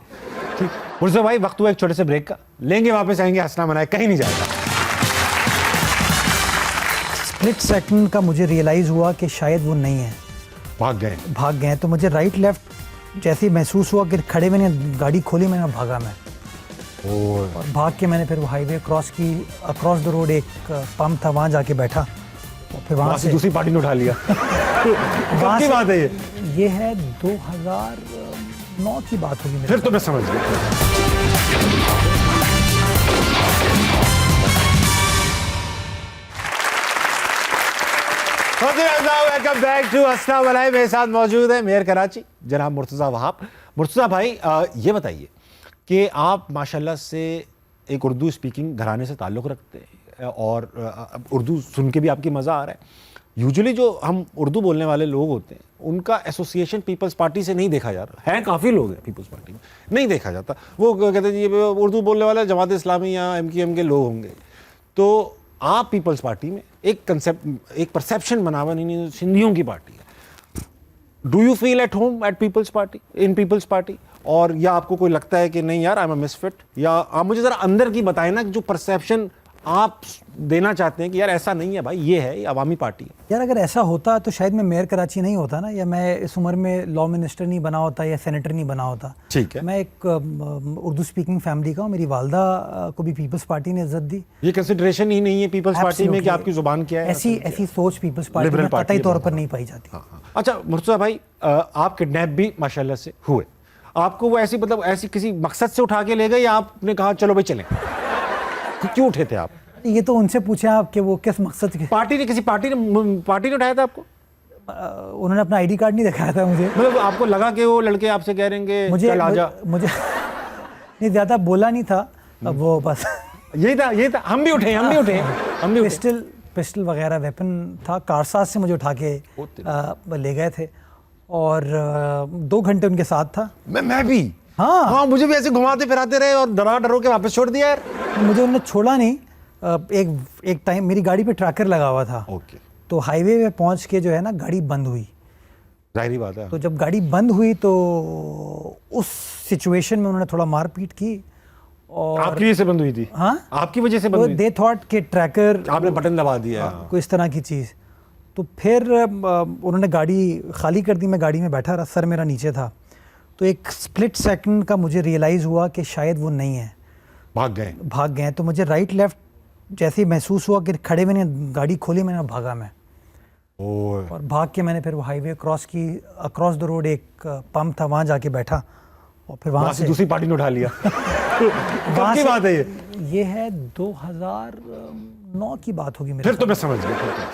A: ठीक। मुर्तज़ा भाई वक्त हुआ एक छोटे से ब्रेक का, लेंगे वापस आएंगे, हंसना मनाए, कहीं नहीं जाएगा।
B: स्प्लिट सेकंड का मुझे रियलाइज हुआ कि शायद वो नहीं है,
A: भाग गए। तो
B: मुझे राइट लेफ्ट जैसे महसूस हुआ कि खड़े मैंने गाड़ी खोली, मैंने भागा मैं, और भाग के मैंने फिर वो हाईवे क्रॉस की, अक्रॉस द रोड एक पंप था, वहाँ जाके बैठा, और फिर वहाँ से
A: दूसरी पार्टी ने उठा लिया। कब की बात है
B: ये है 2009 की बात होगी।
A: फिर तो मैं समझ गया। वेलकम बैक टू हंसना मनाए। मेरे साथ मौजूद है मेयर कराची जनाब मुर्तज़ा वहाब। मुर्तज़ा भाई ये बताइए कि आप माशाल्लाह से एक उर्दू स्पीकिंग घराने से ताल्लुक़ रखते हैं और उर्दू सुन के भी आपकी मज़ा आ रहा है। यूजुअली जो हम उर्दू बोलने वाले लोग होते हैं उनका एसोसिएशन पीपल्स पार्टी से नहीं देखा जा रहा है। काफ़ी लोग हैं पीपल्स पार्टी में, नहीं देखा जाता। वो कहते हैं ये उर्दू बोलने वाले जमात इस्लामी या MQM के लोग होंगे। तो आप पीपल्स पार्टी में एक कंसेप्ट, एक परसेप्शन बना हुआ नहीं, सिंधियों की पार्टी है। Do you feel at home at people's party, in people's party? और या आपको कोई लगता है कि नहीं यार आई एम अ मिसफिट? या आप मुझे ज़रा अंदर की बताएं ना, जो परसेप्शन आप देना चाहते हैं कि यार ऐसा नहीं है भाई, ये है, ये अवामी पार्टी है।
B: यार अगर ऐसा होता तो शायद मैं मेयर कराची नहीं होता ना, या मैं इस उम्र में लॉ मिनिस्टर नहीं बना होता या सेनेटर नहीं बना होता।
A: ठीक है।
B: मैं एक उर्दू स्पीकिंग फैमिली का हूँ, मेरी वालदा को भी पीपल्स पार्टी ने इज्जत दी।
A: ये कंसिडरेशन ही नहीं है पीपल्स पार्टी में कि आपकी जुबान क्या है?
B: ऐसी सोच पीपल्स पार्टी में कतई तौर पर नहीं पाई जाती।
A: अच्छा मुर्तज़ा भाई, आप किडनैप भी माशाल्लाह से हुए। आपको वो ऐसी मतलब ऐसी किसी मकसद से उठा के ले गए या आपने कहा चलो भाई चलें? क्यों उठे थे आप?
B: ये तो उनसे पूछे आप कि वो किस मकसद के।
A: किसी पार्टी ने उठाया था आपको?
B: उन्होंने अपना आईडी कार्ड नहीं दिखाया था मुझे।
A: मतलब आपको लगा कि वो लड़के आपसे कह रहे हैं कि चल आजा?
B: मुझे नहीं, ज़्यादा बोला नहीं था, अब वो बस
A: यही था। हम भी उठे।
B: पिस्टल वगैरह वेपन था, कारसाज से मुझे उठा के ले गए थे और 2 घंटे उनके साथ था।
A: मैं भी। हाँ, मुझे भी ऐसे घुमाते फिराते रहे और डरो के वापस छोड़ दिया यार।
B: मुझे उन्होंने छोड़ा नहीं। एक टाइम मेरी गाड़ी पे ट्रैकर लगा हुआ था।
A: ओके।
B: तो हाईवे पे पहुंच के जो है ना गाड़ी बंद हुई।
A: जाहिर बात है।
B: तो जब गाड़ी बंद हुई तो उस सिचुएशन में उन्होंने थोड़ा मारपीट की। और
A: आपकी वजह से बंद हुई थी? हाँ, आपकी वजह से बंद हुई।
B: दे थॉट के ट्रैकर
A: आपने बटन दबा दिया,
B: कोई इस तरह की चीज़। तो फिर उन्होंने गाड़ी खाली कर दी, मैं गाड़ी में बैठा रहा, सर मेरा नीचे था। तो एक स्प्लिट सेकंड का मुझे रियलाइज़ हुआ कि शायद वो नहीं है, भाग गए। तो मुझे राइट लेफ्ट जैसे ही महसूस हुआ कि खड़े मैंने गाड़ी खोली, मैंने भागा मैं। और भाग के मैंने फिर वो हाईवे क्रॉस की, अक्रॉस द रोड एक पंप था, वहाँ जाके बैठा और फिर वहाँ से
A: दूसरी पार्टी ने उठा लिया। कब की बात है
B: ये है 2009 की बात होगी मेरे।
A: फिर तो मैं समझ गया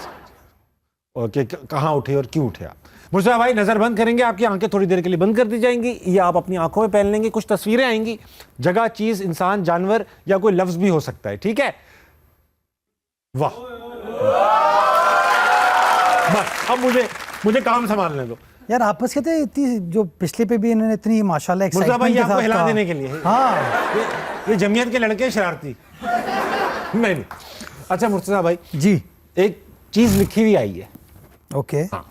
A: ओके, कहाँ उठे और क्यों उठे आप। मुर्तज़ा भाई नजर बंद करेंगे, आपकी आंखें थोड़ी देर के लिए बंद कर दी जाएंगी, या आप अपनी आंखों में पहन लेंगे। कुछ तस्वीरें आएंगी, जगह, चीज, इंसान, जानवर या कोई लफ्ज भी हो सकता है, ठीक है? वाह, बस अब मुझे काम संभालने दो
B: यार। आपस के थे इतनी, जो पिछले पे भी इन्होंने इतनी माशाल्लाह एक्साइटमेंट के साथ
A: हिला देने के लिए।
B: हाँ,
A: ये जमीयत के लड़के शरारती। नहीं। अच्छा मुर्तज़ा भाई
B: जी,
A: एक चीज लिखी हुई आई है।
B: ओके।
A: हाँ,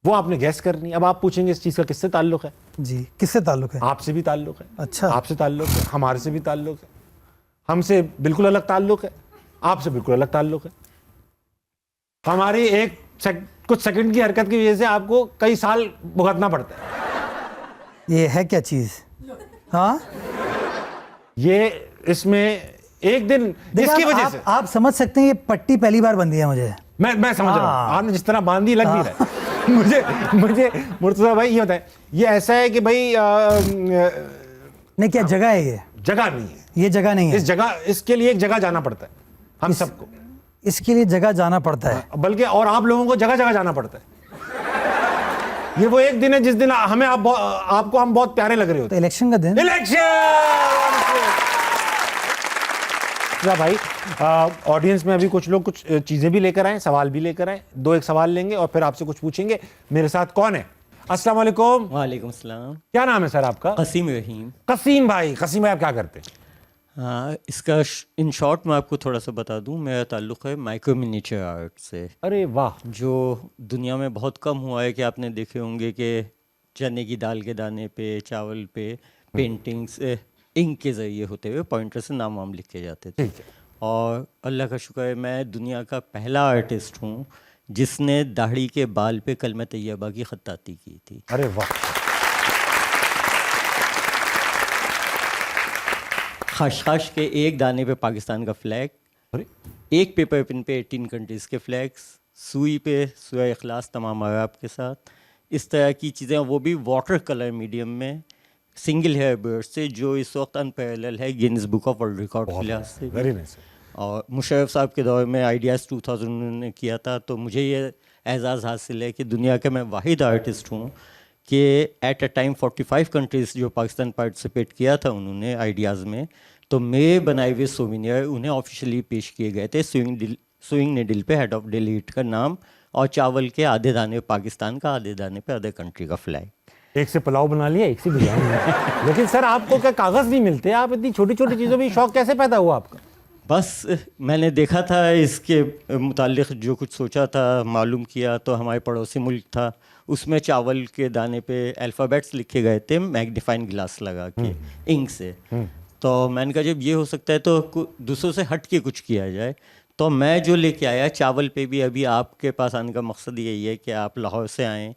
A: वो आपने गैस करनी। अब आप पूछेंगे इस चीज का किससे ताल्लुक है?
B: जी, किससे ताल्लुक है?
A: आपसे भी ताल्लुक है।
B: अच्छा,
A: आपसे ताल्लुक है, हमारे से भी ताल्लुक है, हमसे बिल्कुल अलग ताल्लुक है, आपसे बिल्कुल अलग ताल्लुक है। हमारी कुछ सेकंड की हरकत की वजह से आपको कई साल भुगतना पड़ता है।
B: ये है क्या चीज? हाँ,
A: ये इसमें एक दिन इसकी वजह से
B: आप समझ सकते हैं, ये पट्टी पहली बार बंधी है मुझे।
A: मैं समझ रहा हूँ, आपने जिस तरह बांधी लग नहीं रहा है। मुझे मुर्तज़ा भाई ये बताएं, ये ऐसा है कि भाई
B: नहीं, क्या जगह है ये?
A: जगह नहीं है,
B: ये जगह नहीं है।
A: इसके लिए एक जगह जाना पड़ता है हम सबको।
B: इसके लिए जगह जाना पड़ता है,
A: बल्कि और आप लोगों को जगह जगह जाना पड़ता है। ये वो एक दिन है जिस दिन हमें आपको हम बहुत प्यारे लग रहे होते
B: हैं। इलेक्शन का दिन।
A: भाई ऑडियंस में अभी कुछ लोग कुछ चीजें भी लेकर आए, सवाल भी लेकर आए। 2-1 सवाल लेंगे और फिर आपसे कुछ पूछेंगे। मेरे साथ कौन है? अस्सलाम वालेकुम।
D: वालेकुम सलाम।
A: क्या नाम है सर आपका?
D: कसीम रहीम।
A: कसीम भाई आप क्या करते हैं?
D: हाँ, इसका इन शॉर्ट मैं आपको थोड़ा सा बता दूं, मेरा ताल्लुक़ है माइक्रो मिनिएचर आर्ट से।
A: अरे वाह।
D: जो दुनिया में बहुत कम हुआ है कि आपने देखे होंगे कि चने की दाल के दाने पे, चावल पे पेंटिंग्स इंक के ज़रिए होते हुए पॉइंटर से नाम वाम लिखे जाते थे। और अल्लाह का शुक्र है, मैं दुनिया का पहला आर्टिस्ट हूँ जिसने दाढ़ी के बाल पे कलमा तैयबा की खत्ताती की थी।
A: अरे वाह।
D: खशखश के एक दाने पे पाकिस्तान का फ्लैग, एक पेपर पिन पे 18 कंट्रीज़ के फ्लैग्स, सुई पे सूरह इखलास तमाम अरब के साथ, इस तरह की चीज़ें, वो भी वाटर कलर मीडियम में, सिंगल हेयर बर्ड से, जो इस वक्त अनपैरेलल है Guinness book of world record के लिहाज से।
A: Very nice.
D: और मुशर्रफ साहब के दौर में आइडियाज़ 2000 ने किया था, तो मुझे ये एजाज़ हासिल है कि दुनिया का मैं वाहिद आर्टिस्ट हूँ कि एट अ टाइम 45 कंट्रीज़ जो पाकिस्तान पार्टिसिपेट किया था उन्होंने आइडियाज़ में, तो मेरे बनाए हुए सोविनियर उन्हें ऑफिशियली पेश किए गए थे। स्विंग निडल पे हेड ऑफ डिलीट का नाम, और चावल के आधे दाने पाकिस्तान का, आधे दाने पे अदर कंट्री का फ्लैग।
A: एक से पुलाव बना लिया, एक से बिरयानी। लेकिन सर आपको क्या कागज़ नहीं मिलते? आप इतनी छोटी छोटी चीज़ों में शौक कैसे पैदा हुआ आपका?
D: बस मैंने देखा था, इसके मुतालिक जो कुछ सोचा था, मालूम किया, तो हमारे पड़ोसी मुल्क था, उसमें चावल के दाने पे अल्फ़ाबेट्स लिखे गए थे मैग्नीफाइंग ग्लास लगा के इंक से। तो मैंने कहा जब ये हो सकता है तो दूसरों से हट के कुछ किया जाए। तो मैं जो लेके आया चावल पे भी, अभी आपके पास आने का मकसद यही है कि आप लाहौर से आएँ,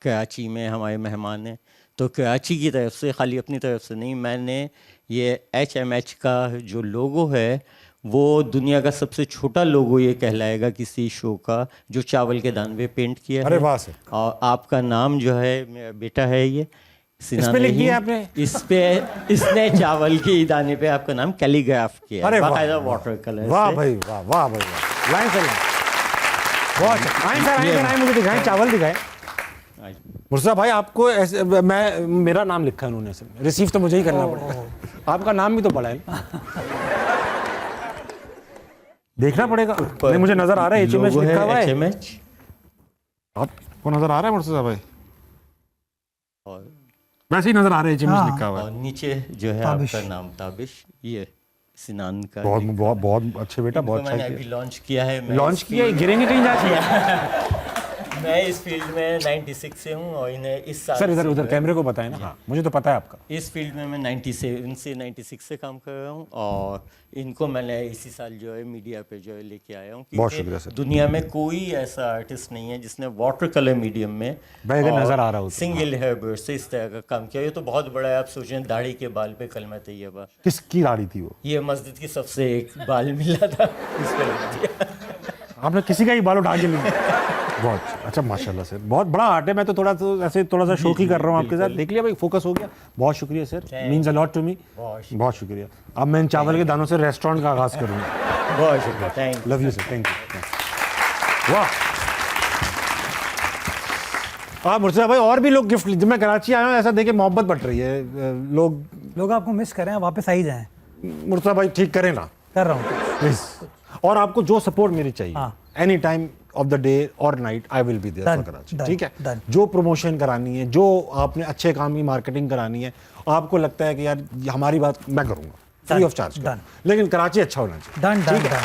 D: कराची में हमारे मेहमान हैं, तो कराची की तरफ से, खाली अपनी तरफ से नहीं, मैंने ये HMH का जो लोगो है वो दुनिया का सबसे छोटा लोगो ये कहलाएगा किसी शो का, जो चावल के दाने पे पेंट किया है।
A: अरे वाह।
D: और आपका नाम जो है, मेरा बेटा है, सिनान
A: इस पे लिख
D: रहीम।
A: दिया आपने?
D: इस पे इसने चावल के दाने पे आपका नाम कैलीग्राफ किया
A: अरे
D: है,
A: वाह।
D: बाकायदा वाटर कलर
A: वाह
D: से।
A: भाई वाह, वाह भाई वाह, लाइन से लाइन। बहुत अच्छा। आए सर, आए सर, आए, मुझे दिखाएं, चावल दिखाएं। मुर्तज़ा भाई आपको ऐसे, मैं मेरा नाम लिखा है उन्होंने, रिसीव तो मुझे ही करना पड़ेगा, आपका नाम भी तो बड़ा है ना। देखना पड़ेगा। नहीं, मुझे नजर आ रहा है HMH
D: लोगो
A: लिखा हुआ है।
D: HMH।
A: आपको नजर आ रहा है मुर्तज़ा भाई?
D: और
A: वैसे ही नजर आ रहा है HMH
B: हाँ।
A: लिखा हुआ
D: और
A: है।
D: नीचे जो है
B: ताबिश।
D: आपका नाम ताबिश, ये सिनान का।
A: बहुत बहुत बहुत अच्छे बेटा,
D: इनको
A: बहुत
D: मैंने
A: अच्छा
D: अभी
A: किया।
D: लॉन्च किया है। मैं
A: लॉन्च
D: इस
A: किया, गिरेंगे कहीं जाके।
D: मैं इस फील्ड में 96 से हूँ और इन्हें इस साल
A: सर इधर
D: से
A: उधर
D: जो है-
A: कैमरे को बताएं ना। हाँ, मुझे तो पता है आपका।
D: इस फील्ड में मैं 97 से 96 से काम कर रहा हूँ और इनको मैंने इसी साल जो है मीडिया पे जो है लेके आया हूँ।
A: बहुत
D: क्योंकि
A: शुक्रिया सर।
D: दुनिया में कोई ऐसा आर्टिस्ट नहीं है जिसने वाटर कलर मीडियम में
A: भाई अगर
D: और
A: नजर आ रहा हो तो।
D: सिंगल हेयर ब्रश से इस तरह का काम किया। ये तो बहुत बड़ा है। आप सोचें दाढ़ी के बाल पे कलमा तैयबा,
A: किसकी दाढ़ी थी वो?
D: ये मस्जिद की सबसे एक बाल मिला था, इस पे लग दिया।
A: आपने किसी का ही बाल उठा के नहीं? बहुत अच्छा, माशाल्लाह सर, बहुत बड़ा आर्ट है। मैं तो ऐसे थोड़ा सा शौक ही कर रहा हूँ आपके साथ। देख लिया भाई, फोकस हो गया। बहुत शुक्रिया sir, means a lot to me. बहुत शुक्रिया। अब मैं इन चावल के दानों से रेस्टोरेंट का आगाज करूँगा।
D: बहुत शुक्रिया, thank
A: love you sir, thank you. वाह। हाँ मुर्तज़ा भाई, और भी लोग गिफ्ट जब मैं कराची आया हूँ ऐसा देखे मोहब्बत बढ़ रही है। लोग
B: लोग आपको मिस करें, वापस आ ही जाएं।
A: मुर्तज़ा भाई ठीक करें ना
B: कर रहा हूँ।
A: प्लीज। और आपको जो सपोर्ट मेरी चाहिए,
B: हाँ।
A: Any time of the day और night, I will be there for
B: Done,
A: Karachi.
B: done,
A: ठीक है?
B: done.
A: जो प्रमोशन करानी है, जो आपने अच्छे काम की मार्केटिंग करानी है, आपको लगता है कि यार ये हमारी बात मैं करूंगा free
B: Done,
A: of charge,
B: done.
A: लेकिन कराची अच्छा होना चाहिए।
B: डन डन
A: ठीक है?
B: डन।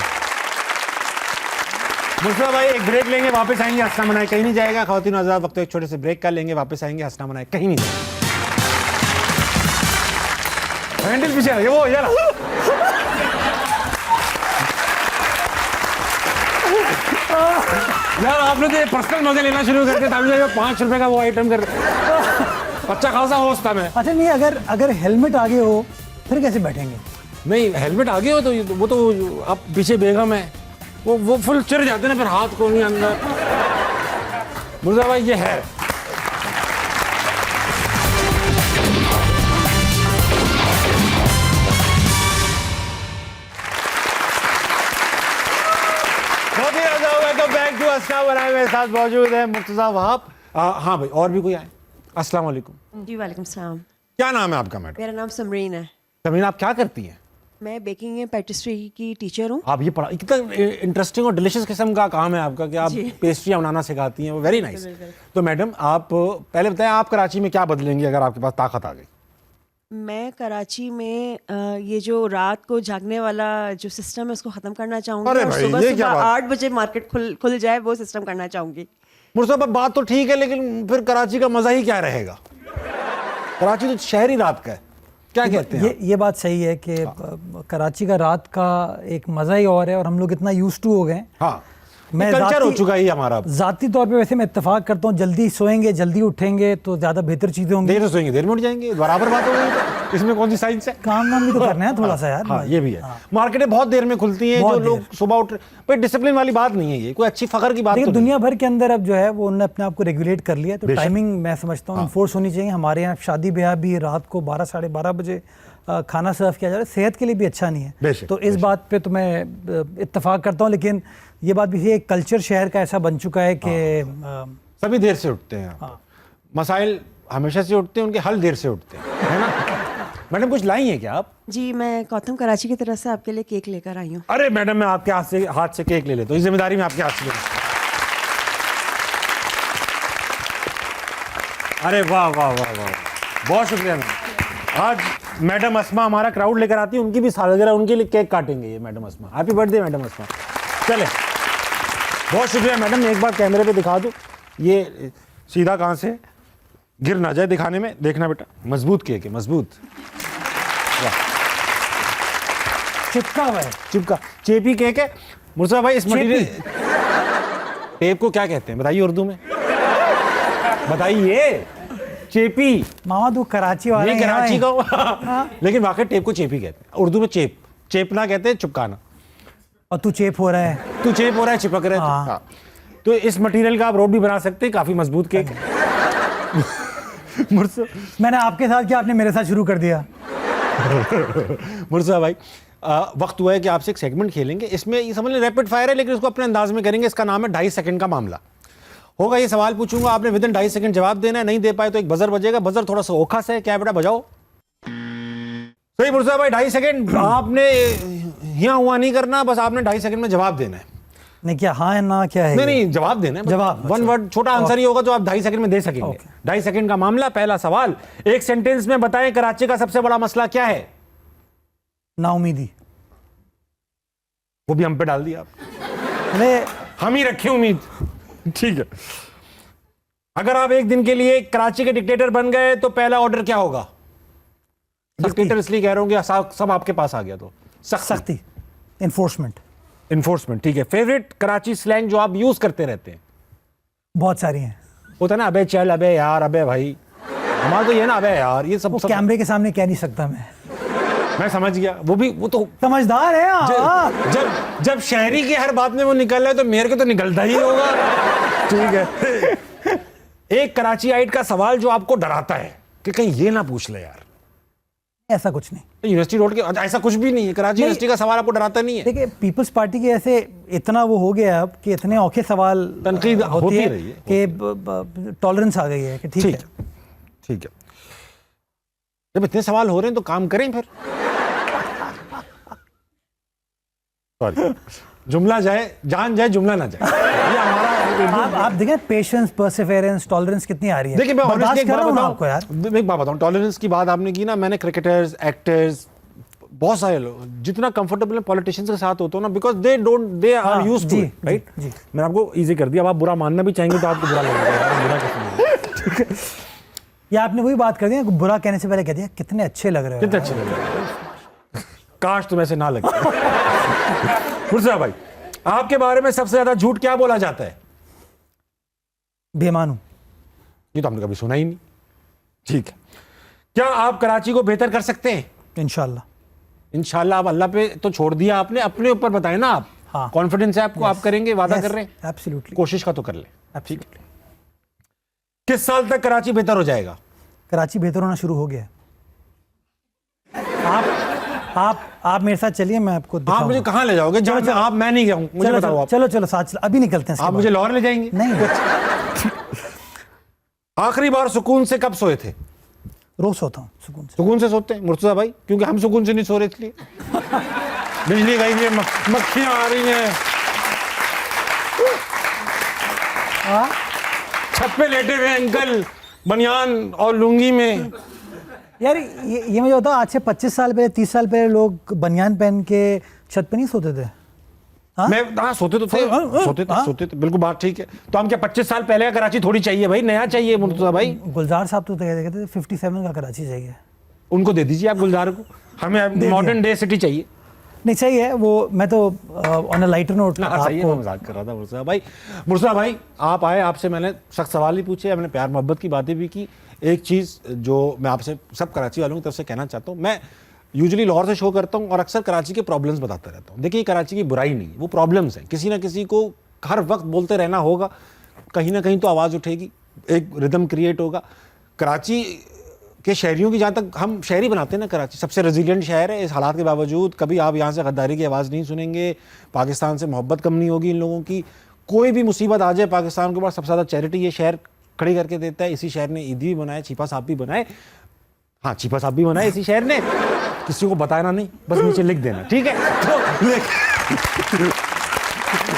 A: मुर्तज़ा भाई एक ब्रेक लेंगे, वापस आएंगे। हंसना मनाए कहीं नहीं जाएगा। ख़वातीन हज़रात, वक्त एक छोटे से ब्रेक कर लेंगे, वापस आएंगे। हंसना मनाए कहीं नहीं जाएगा। हैंडल पीछे रहिए, वो यार यार आपने तो पर्सनल मजे लेना शुरू कर दिया। तभी 5 रुपए का वो आइटम कर अच्छा खासा होस्ट था मैं।
B: अच्छा नहीं, अगर हेलमेट आगे हो फिर कैसे बैठेंगे?
A: नहीं, हेलमेट आगे हो तो वो तो आप पीछे बेगम है, वो फुल चिर जाते ना, फिर हाथ को नहीं अंदर। मुर्तज़ा भाई ये है। वेलकम बैक टू अस्सलाम वालेकुम। मेरे साथ मौजूद है मुर्तज़ा वहाब। हाँ भाई, और भी कोई आए? अस्सलाम वालेकुम।
E: जी वालेकुम सलाम।
A: क्या नाम है आपका मैडम?
E: मेरा नाम समरीन है।
A: तमीन, आप क्या करती हैं?
E: मैं बेकिंग एंड पेस्ट्री की टीचर हूँ।
A: आप ये पढ़ा, कितना इंटरेस्टिंग और डिलीशियस किस्म का काम है आपका कि आप
E: जी।
A: पेस्ट्रियाँ बनाना सिखाती हैं। वो वेरी नाइस।
E: बिल्कुल।
A: तो मैडम आप पहले बताएं, आप कराची में क्या बदलेंगी अगर आपके पास ताकत आ गई?
E: मैं कराची में ये जो रात को जागने वाला जो सिस्टम है उसको ख़त्म करना चाहूँगी
A: अरे
E: और
A: भाई,
E: सुबह
A: ये क्या
E: सुबह
A: बात?
E: 8 बजे मार्केट खुल जाए वो सिस्टम करना चाहूँगी।
A: मुर्तज़ा भाई बात तो ठीक है, लेकिन फिर कराची का मज़ा ही क्या रहेगा? कराची तो शहरी रात का है। क्या कहते हैं
B: ये बात सही है कि कराची का रात का एक मज़ा ही और है, और हम लोग इतना यूज्ड टू हो गए हैं।
A: हाँ,
B: मैं
A: कल्चर हो
B: ज़ाती-
A: चुका है ये हमारा।
B: ज़ाती तौर पे वैसे मैं इत्तेफाक करता हूँ, जल्दी सोएंगे जल्दी उठेंगे तो ज़्यादा बेहतर चीज़ें होंगी।
A: देर से सोएंगे देर में उठ जाएंगे, बराबर बात हो गई। तो इसमें कौन सी साइंस है?
B: काम नाम भी तो करना है थोड़ा सा यार।
A: हाँ, ये भी है। मार्केटें बहुत देर में खुलती हैं, जो
B: बहुत
A: लोग
B: देर।
A: सुबह उठ, पर डिसिप्लिन वाली बात नहीं है ये, कोई अच्छी फखर की बात
B: देखिए
A: तो नहीं।
B: दुनिया भर के अंदर अब जो है वो उन्होंने अपने आप को रेगुलेट कर लिया है, तो
A: बेशक।
B: टाइमिंग मैं समझता हूँ इन्फोर्स होनी चाहिए। हमारे यहाँ शादी ब्याह भी रात को 12 साढ़े 12 बजे खाना सर्व किया जा रहा है, सेहत के लिए भी अच्छा नहीं है।
A: बेशक,
B: तो इस बात पे तो मैं इत्तेफाक करता हूँ, लेकिन ये बात भी है कल्चर शहर का ऐसा बन चुका है कि
A: सभी देर से उठते हैं। मसाइल हमेशा से उठते हैं, उनके हल देर से उठते हैं, है ना? मैडम कुछ लाई हैं क्या आप?
E: जी मैं गौतम कराची की तरफ से आपके लिए केक लेकर आई हूँ।
A: अरे मैडम, मैं आपके हाथ से केक ले लेता हूँ। इस जिम्मेदारी में आपके हाथ से ले लेता हूँ। अरे वाह वाह वाह वाह, बहुत शुक्रिया मैडम। आज मैडम अस्मा हमारा क्राउड लेकर आती है, उनकी भी सालगिरह, उनके लिए केक काटेंगे ये मैडम अस्मा। हैप्पी बर्थडे मैडम अस्मा। चले, बहुत शुक्रिया मैडम। एक बार कैमरे पे दिखा दो, ये सीधा कहाँ से गिर ना जाए दिखाने में। देखना बेटा, मजबूत केक है, मजबूत।
B: चिपका हुआ है।
A: चिपका चेपी केक है। मुर्तज़ा भाई इस मटीरियल टेप को क्या कहते हैं बताइए उर्दू में? बताइए। चेपी।
B: मामा तू कराची वाला
A: ये
B: है,
A: कराची
B: यहाँ
A: का लेकिन वाकई टेप को चेपी कहते हैं उर्दू में। चेपना कहते हैं चिपकाना।
B: और तू चेप हो रहा है।
A: तू चेप हो रहा है, चिपक रहा है।
B: हाँ।
A: हाँ। तो इस मटेरियल का आप रोड भी बना सकते हैं, काफी मजबूत केक है।
B: मैंने आपके साथ किया, आपने मेरे साथ शुरू कर दिया।
A: मुर्तज़ा भाई, वक्त हुआ है कि आपसे एक सेगमेंट खेलेंगे। इसमें ये समझ लें रैपिड फायर है, लेकिन उसको अपने अंदाज में करेंगे। इसका नाम है 2.5 सेकंड का मामला। होगा ये सवाल पूछूंगा, आपने विद इन 2.5 सेकंड जवाब देना है। नहीं दे पाए तो एक बजर बजेगा। बजर थोड़ा सा ओखा से है, क्या बेटा बजाओ। सही मुर्तज़ा भाई, 2.5 सेकंड। आपने यहाँ हुआ नहीं करना, बस आपने 2.5 सेकंड में जवाब देना है।
B: नहीं क्या हाँ है ना क्या है?
A: नहीं जवाब देना है।
B: जवाब,
A: वन वर्ड छोटा आंसर ही होगा जो आप 2.5 सेकंड में दे सकेंगे। 2.5 सेकंड का मामला। पहला सवाल, एक सेंटेंस में बताएं कराची का सबसे बड़ा मसला क्या है?
B: नाउमीदी।
A: वो भी हम पे डाल दिया आप।
B: अरे
A: हम ही रखे उम्मीद। ठीक है, अगर आप एक दिन के लिए कराची के डिक्टेटर बन गए तो पहला ऑर्डर क्या होगा? डिक्टेटर इसलिए कह रहा हूं कि सब आपके पास आ गया तो
B: सख्ती, इन्फोर्समेंट।
A: इन्फोर्समेंट, ठीक है। फेवरेट कराची स्लैंग जो आप यूज करते रहते हैं?
B: बहुत सारी हैं।
A: होता ना, अबे चल, अबे यार, अबे भाई। हमारा तो ये ना, अबे यार, ये सब
B: कैमरे के सामने कह नहीं सकता मैं
A: समझ गया। वो तो
B: समझदार है।
A: जब शहरी की हर बात में वो निकल रहा है तो मेरे को तो निकलता ही होगा। ठीक है। एक कराची आइट का सवाल जो आपको डराता है कि कहीं ये ना पूछ ले यार।
B: ऐसा कुछ नहीं।
A: यूनिवर्सिटी रोड के ऐसा कुछ भी नहीं है। कराची यूनिवर्सिटी का सवाल आपको डराता नहीं है?
B: देखिए, पीपल्स पार्टी के ऐसे इतना वो हो गया अब कि इतने औखे सवाल
A: तनकीद होती है
B: कि टॉलरेंस आ गई है कि ठीक है।
A: जब इतने सवाल हो रहे हैं तो काम करें फिर। सॉरी, जुमला जाए जान जाए, जुमला ना जाए। ये हमारा
B: आप देखें पेशेंस, परसिवेरेंस, टॉलरेंस कितनी आ रही है।
A: देखिए, मैं ऑनेस्टली एक बात बताऊं
B: आपको यार,
A: एक बात बताऊं। टॉलरेंस की बात आपने की ना, मैंने क्रिकेटर्स, एक्टर्स, बहुत सारे लोग जितना कंफर्टेबल है पॉलिटिशियंस के साथ होता हूं ना, because they are used to it, right. मैंने आपको इजी कर दिया। अब आप बुरा मानना भी चाहेंगे तो आपको बुरा लगेगा।
B: या आपने वही बात कर दी, बुरा कहने से पहले कह दिया कितने अच्छे लग रहे हो।
A: कितने अच्छे लग रहे हैं। काश तुम ऐसे ना लगते। मुर्तज़ा भाई, आपके बारे में सबसे ज्यादा झूठ क्या बोला जाता है?
B: बेमानू।
A: ये तो हमने कभी सुना ही नहीं। ठीक है, क्या आप कराची को बेहतर कर सकते हैं? इंशाल्लाह। आप अल्लाह पे तो छोड़ दिया आपने, अपने ऊपर बताए ना आप।
B: हाँ।
A: कॉन्फिडेंस है आपको? आप करेंगे, वादा कर रहे हैं?
B: एब्सोल्युटली।
A: कोशिश का तो कर ले। किस साल तक कराची बेहतर हो जाएगा?
B: कराची बेहतर होना शुरू हो गया। आप मेरे साथ चलिए, मैं आपको
A: आप मुझे कहाँ ले जाओगे? आप मैं नहीं गया हूँ, मुझे बताओ आप।
B: चलो साथ अभी निकलते हैं।
A: आप मुझे लाहौर ले जाएंगे?
B: नहीं।
A: आखिरी बार सुकून से कब सोए थे?
B: रोज सोता हूँ
A: सुकून से सोते हैं मुर्तज़ा भाई? क्योंकि हम सुकून से नहीं सो रहे इसलिए। बिजली गई है, मक्खियां आ रही हैं, छत पे लेटे हुए अंकल बनियान और लुंगी में।
B: यार ये मुझे बताओ, आज से 25 साल पहले, 30 साल पहले लोग बनियान पहन के छत पे नहीं सोते थे?
A: सोते तो थे, सोते थे, बिल्कुल बात ठीक है। तो हम क्या 25 साल पहले का कराची थोड़ी चाहिए भाई, नया चाहिए मुर्तज़ा भाई।
B: गुलजार साहब तो कहते थे 57 का कराची चाहिए।
A: उनको दे दीजिए आप गुलजार को, हमें मॉडर्न डे सिटी चाहिए।
B: नहीं सही है वो। मैं तो ऑन अ लाइटर नोट
A: आपको मजाक कर रहा था मुर्तज़ा भाई। मुर्तज़ा भाई, आप आए, आपसे मैंने सख्त सवाल ही पूछे, मैंने प्यार मोहब्बत की बातें भी की। एक चीज़ जो मैं आपसे सब कराची वालों की तरफ से कहना चाहता हूँ, मैं यूजुअली लाहौर से शो करता हूँ और अक्सर कराची के प्रॉब्लम्स बताता रहता हूँ। देखिए, कराची की बुराई नहीं, वो प्रॉब्लम्स हैं। किसी ना किसी को हर वक्त बोलते रहना होगा, कहीं ना कहीं तो आवाज़ उठेगी, एक रिदम क्रिएट होगा। कराची के शहरियों की, जहाँ तक हम शहरी बनाते हैं ना, कराची सबसे रेजिलिएंट शहर है। इस हालात के बावजूद कभी आप यहाँ से गद्दारी की आवाज़ नहीं सुनेंगे, पाकिस्तान से मोहब्बत कम नहीं होगी इन लोगों की। कोई भी मुसीबत आ जाए पाकिस्तान के पास सबसे ज़्यादा चैरिटी ये शहर खड़ी करके देता है। इसी शहर ने ईद भी बनाए, छिपा साहब भी बनाए। हाँ, छिपा साहब भी बनाए इसी शहर ने। किसी को बताना नहीं, बस नीचे लिख देना, ठीक है? तो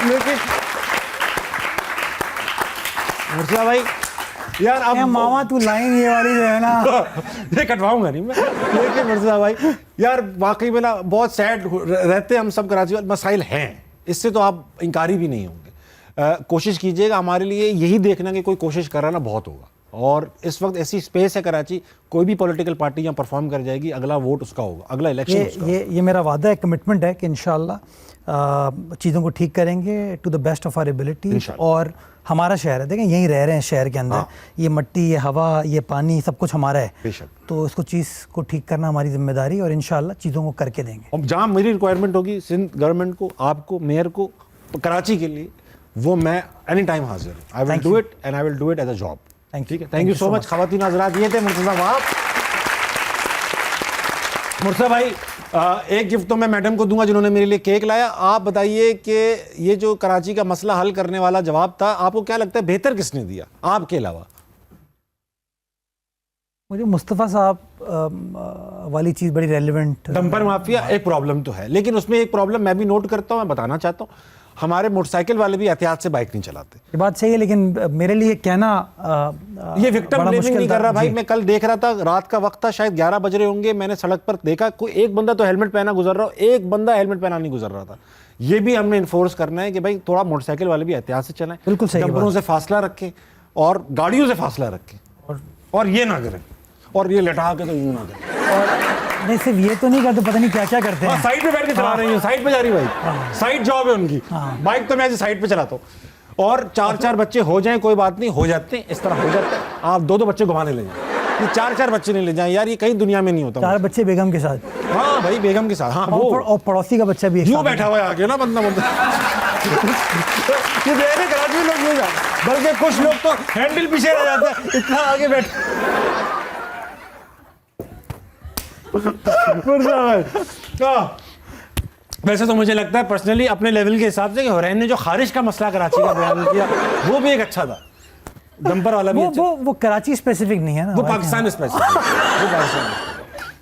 A: लेकिन मुर्तज़ा भाई यार, अब
B: मामा तू लाइन ये वाली जो है ना
A: ये कटवाऊंगा नहीं मैं। लेकिन मुर्तज़ा भाई यार, वाकई में ना बहुत सैड रहते हैं हम सब कराची वाले। मसाइल हैं, इससे तो आप इंकारी भी नहीं होंगे। कोशिश कीजिएगा, हमारे लिए यही देखना कि कोई कोशिश कर रहा ना बहुत होगा। और इस वक्त ऐसी स्पेस है कराची, कोई भी पॉलिटिकल पार्टी यहाँ परफॉर्म कर जाएगी, अगला वोट उसका होगा, अगला इलेक्शन उसका होगा।
B: ये मेरा वादा है, कमिटमेंट है कि इंशाल्लाह चीज़ों को ठीक करेंगे to the best of our ability. और हमारा शहर है, देखें यहीं रह रहे हैं शहर के अंदर। ये मिट्टी, ये हवा, ये पानी, सब कुछ हमारा है। तो इसको चीज़ को ठीक करना हमारी जिम्मेदारी, और इंशाल्लाह चीज़ों को करके देंगे।
A: और जहाँ मेरी रिक्वायरमेंट होगी सिंध गवर्नमेंट को, आपको, मेयर को, कराची के लिए, वो मैं एनी टाइम हाजिर हूँ। I will do it and I will do it as a job. ठीक है, थैंक यू सो मच। खवातीन हज़रात, ये थे मुर्तज़ा वहाब। मुर्तज़ा भाई, एक गिफ्ट तो मैं मैडम को दूंगा जिन्होंने मेरे लिए केक लाया। आप बताइए कि ये जो कराची का मसला हल करने वाला जवाब था, आपको क्या लगता है बेहतर किसने दिया आपके अलावा?
B: मुझे मुस्तफ़ा साहब वाली चीज़ बड़ी रेलिवेंट।
A: डंपर माफिया एक प्रॉब्लम तो है, लेकिन उसमें एक प्रॉब्लम मैं भी नोट करता हूँ, मैं बताना चाहता हूँ, हमारे मोटरसाइकिल वाले भी एहतियात से बाइक नहीं चलाते।
B: ये बात सही है, लेकिन मेरे लिए कहना
A: ये विक्टिम ब्लेमिंग नहीं कर रहा भाई।
B: जी।
A: मैं कल देख रहा था, रात का वक्त था, शायद 11 बज रहे होंगे, मैंने सड़क पर देखा कोई एक बंदा तो हेलमेट पहना गुजर रहा हो, एक बंदा हेलमेट पहना नहीं गुजर रहा था। ये भी हमने इन्फोर्स करना है कि भाई थोड़ा मोटरसाइकिल वाले भी एहतियात से चलाएं,
B: बिल्कुल सही
A: डंपरों से फासला रखें और गाड़ियों से फासला रखें, और ये ना करें, और ये लटा के तो यूं ना करें।
B: और नहीं, सिर्फ ये तो नहीं करते, पता नहीं क्या क्या करते हैं।
A: साइड पे बैठ के चला रही हूँ, साइड पे जा रही बाइक, साइड जॉब है उनकी। बाइक तो मैं ऐसे साइड पे चलाता हूँ। और 4-4 बच्चे हो जाएं कोई बात नहीं, हो जाते हैं, इस तरह हो जाते हैं। आप 2-2 बच्चे घुमाने ले जाएं, ये 4-4 बच्चे नहीं ले जाएं यार, ये कहीं दुनिया में नहीं होता।
B: 4 बच्चे बेगम के साथ।
A: हाँ भाई, बेगम के साथ। हाँ, वो
B: और पड़ोसी का बच्चा भी एक
A: यूं
B: साथ
A: बैठा हुआ है आगे ना बंदा बंदा। ये देख कराची में लोग नहीं जाते, बल्कि कुछ लोग तो हैंडल पीछे रह जाते हैं, इतना आगे बैठे। वैसे तो मुझे लगता है पर्सनली अपने लेवल के हिसाब से कि हुरैन ने जो खारिज का मसला कराची का बयान किया वो भी एक अच्छा था, डंपर वाला भी अच्छा।
B: वो कराची स्पेसिफिक नहीं है ना,
A: वो पाकिस्तान स्पेसिफिक, वो पाकिस्तान।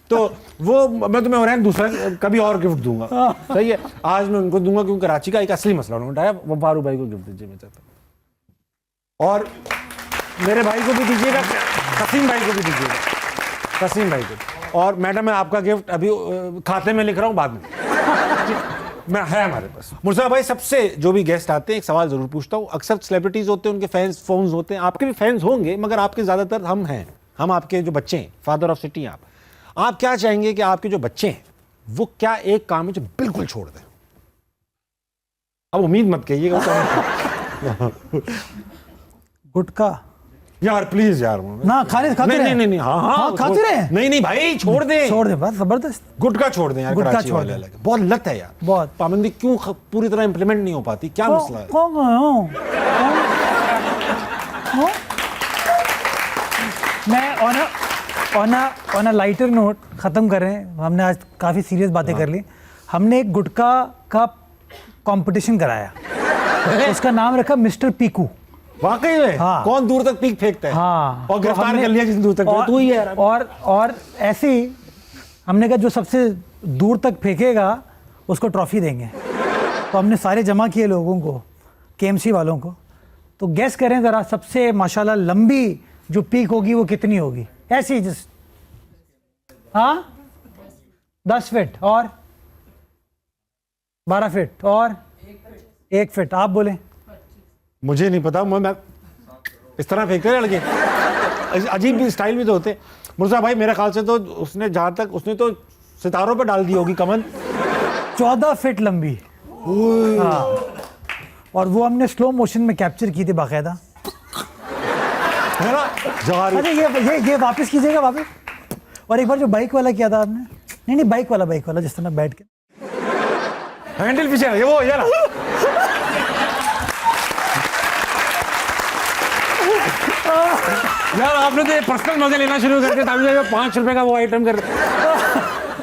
A: तो वो मैं तुम्हें हुरैन दूसरा कभी और गिफ्ट दूंगा, सही है? आज मैं उनको दूंगा क्योंकि कराची का एक असली मसला उन्होंने उठाया। वो फारूक भाई को गिफ्ट दीजिए मैं चाहता हूँ, और मेरे भाई को भी दीजिएगा, कसीम भाई को भी दीजिएगा, कसीम भाई को। और मैडम मैं आपका गिफ्ट अभी खाते में लिख रहा हूँ, बाद में मैं है हमारे पास। मुर्तज़ा भाई, सबसे जो भी गेस्ट आते हैं एक सवाल जरूर पूछता हूँ। अक्सर सेलिब्रिटीज होते हैं, उनके फैंस फोन्स होते हैं, आपके भी फैंस होंगे, मगर आपके ज़्यादातर हम हैं, हम आपके जो बच्चे हैं, फादर ऑफ सिटी हैं आप क्या चाहेंगे कि आपके जो बच्चे हैं वो क्या एक काम है जो बिल्कुल छोड़ दें? अब उम्मीद मत कहिएगा।
B: गुटखा
A: यार प्लीज यार
B: ना खाने खाते रहे।
A: नहीं हाँ
B: खाते रहे।
A: नहीं भाई, छोड़ दे
B: बस, जबरदस्त।
A: गुटखा छोड़ दें यार,
B: गुटखा
A: कराची
B: छोड़
A: वाले
B: दें।
A: अलग है, बहुत लत है यार,
B: बहुत।
A: पाबंदी क्यों पूरी तरह इंप्लीमेंट नहीं हो पाती, क्या मसला है?
B: मैं ऑन अ लाइटर नोट ख़त्म कर रहे हैं, हमने आज काफ़ी सीरियस बातें कर ली। हमने एक गुटखा का कंपटीशन कराया, उसका नाम रखा मिस्टर पीकू।
A: वाकई में?
B: हाँ।
A: कौन दूर तक पीक फेंकता है?
B: हाँ।
A: और गिरफ्तार कर लिया जिस दूर तक, तू ही है यार।
B: और ऐसे ही हमने कहा जो सबसे दूर तक फेंकेगा उसको ट्रॉफी देंगे। तो हमने सारे जमा किए लोगों को, केएमसी वालों को, तो गैस करें ज़रा सबसे माशाल्लाह लंबी जो पीक होगी वो कितनी होगी? ऐसी जस्ट, हाँ 10 फीट और 12 फीट और 1 फीट। आप बोले?
A: मुझे नहीं पता, मैं इस तरह फेंकते हैं लड़के, अजीब भी स्टाइल भी तो होते। मुर्तज़ा भाई मेरे ख्याल से तो उसने जहाँ तक उसने तो सितारों पे डाल दी होगी कमन। 14
B: फीट लंबी। हाँ। और वो हमने स्लो मोशन में कैप्चर की थी बाकायदा,
A: है ना?
B: अच्छा ये वापस कीजिएगा वापस। और एक बार जो बाइक वाला किया था आपने, नहीं बाइक वाला जिस तरह बैठ के
A: हैंडल पीछे ये वो ये ना। यार आपने तो ये पर्सनल मजे लेना शुरू कर दिया, तभी 5 रुपए का वो आइटम कर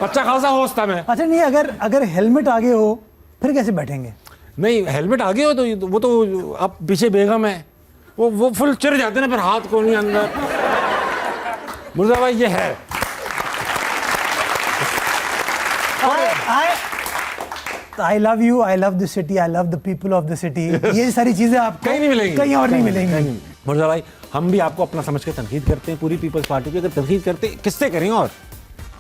A: अच्छा खासा होश था मैं।
B: अच्छा नहीं, अगर हेलमेट आगे हो फिर कैसे बैठेंगे?
A: नहीं हेलमेट आगे हो तो वो तो अब पीछे बेगम है, वो फुल चिर जाते ना, फिर हाथ को नहीं अंदर। मुर्तज़ा भाई ये है।
B: I love you, I love the city, I love the people of the city. ये सारी चीजें आपको
A: कहीं नहीं मिलेंगी,
B: कहीं और नहीं मिलेंगी।
A: मुर्तज़ा भाई हम भी आपको अपना समझ के तनकीद करते हैं, पूरी पीपल्स पार्टी की अगर तनकीद करते किससे करेंगे, और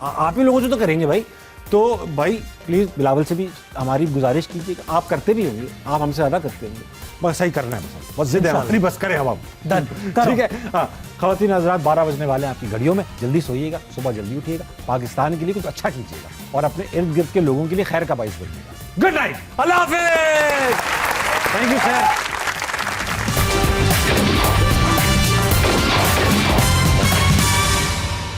A: आप ही लोगों से तो करेंगे भाई। तो भाई प्लीज़ बिलावल से भी हमारी गुजारिश कीजिएगा, आप करते भी होंगे, आप हमसे ज़्यादा करते होंगे, बस सही करना है, बस जिद है अपनी, बस करें हम ठीक है। हाँ ख़वातीन हज़रात, 12 बजने वाले हैं आपकी घड़ियों में, जल्दी सोइएगा, सुबह जल्दी उठिएगा, पाकिस्तान के लिए कुछ अच्छा कीजिएगा और अपने इर्द गिर्द के लोगों के लिए खैर का बाइस बनिएगा। गुड नाइट, अल्लाह हाफिज़, थैंक यू सर।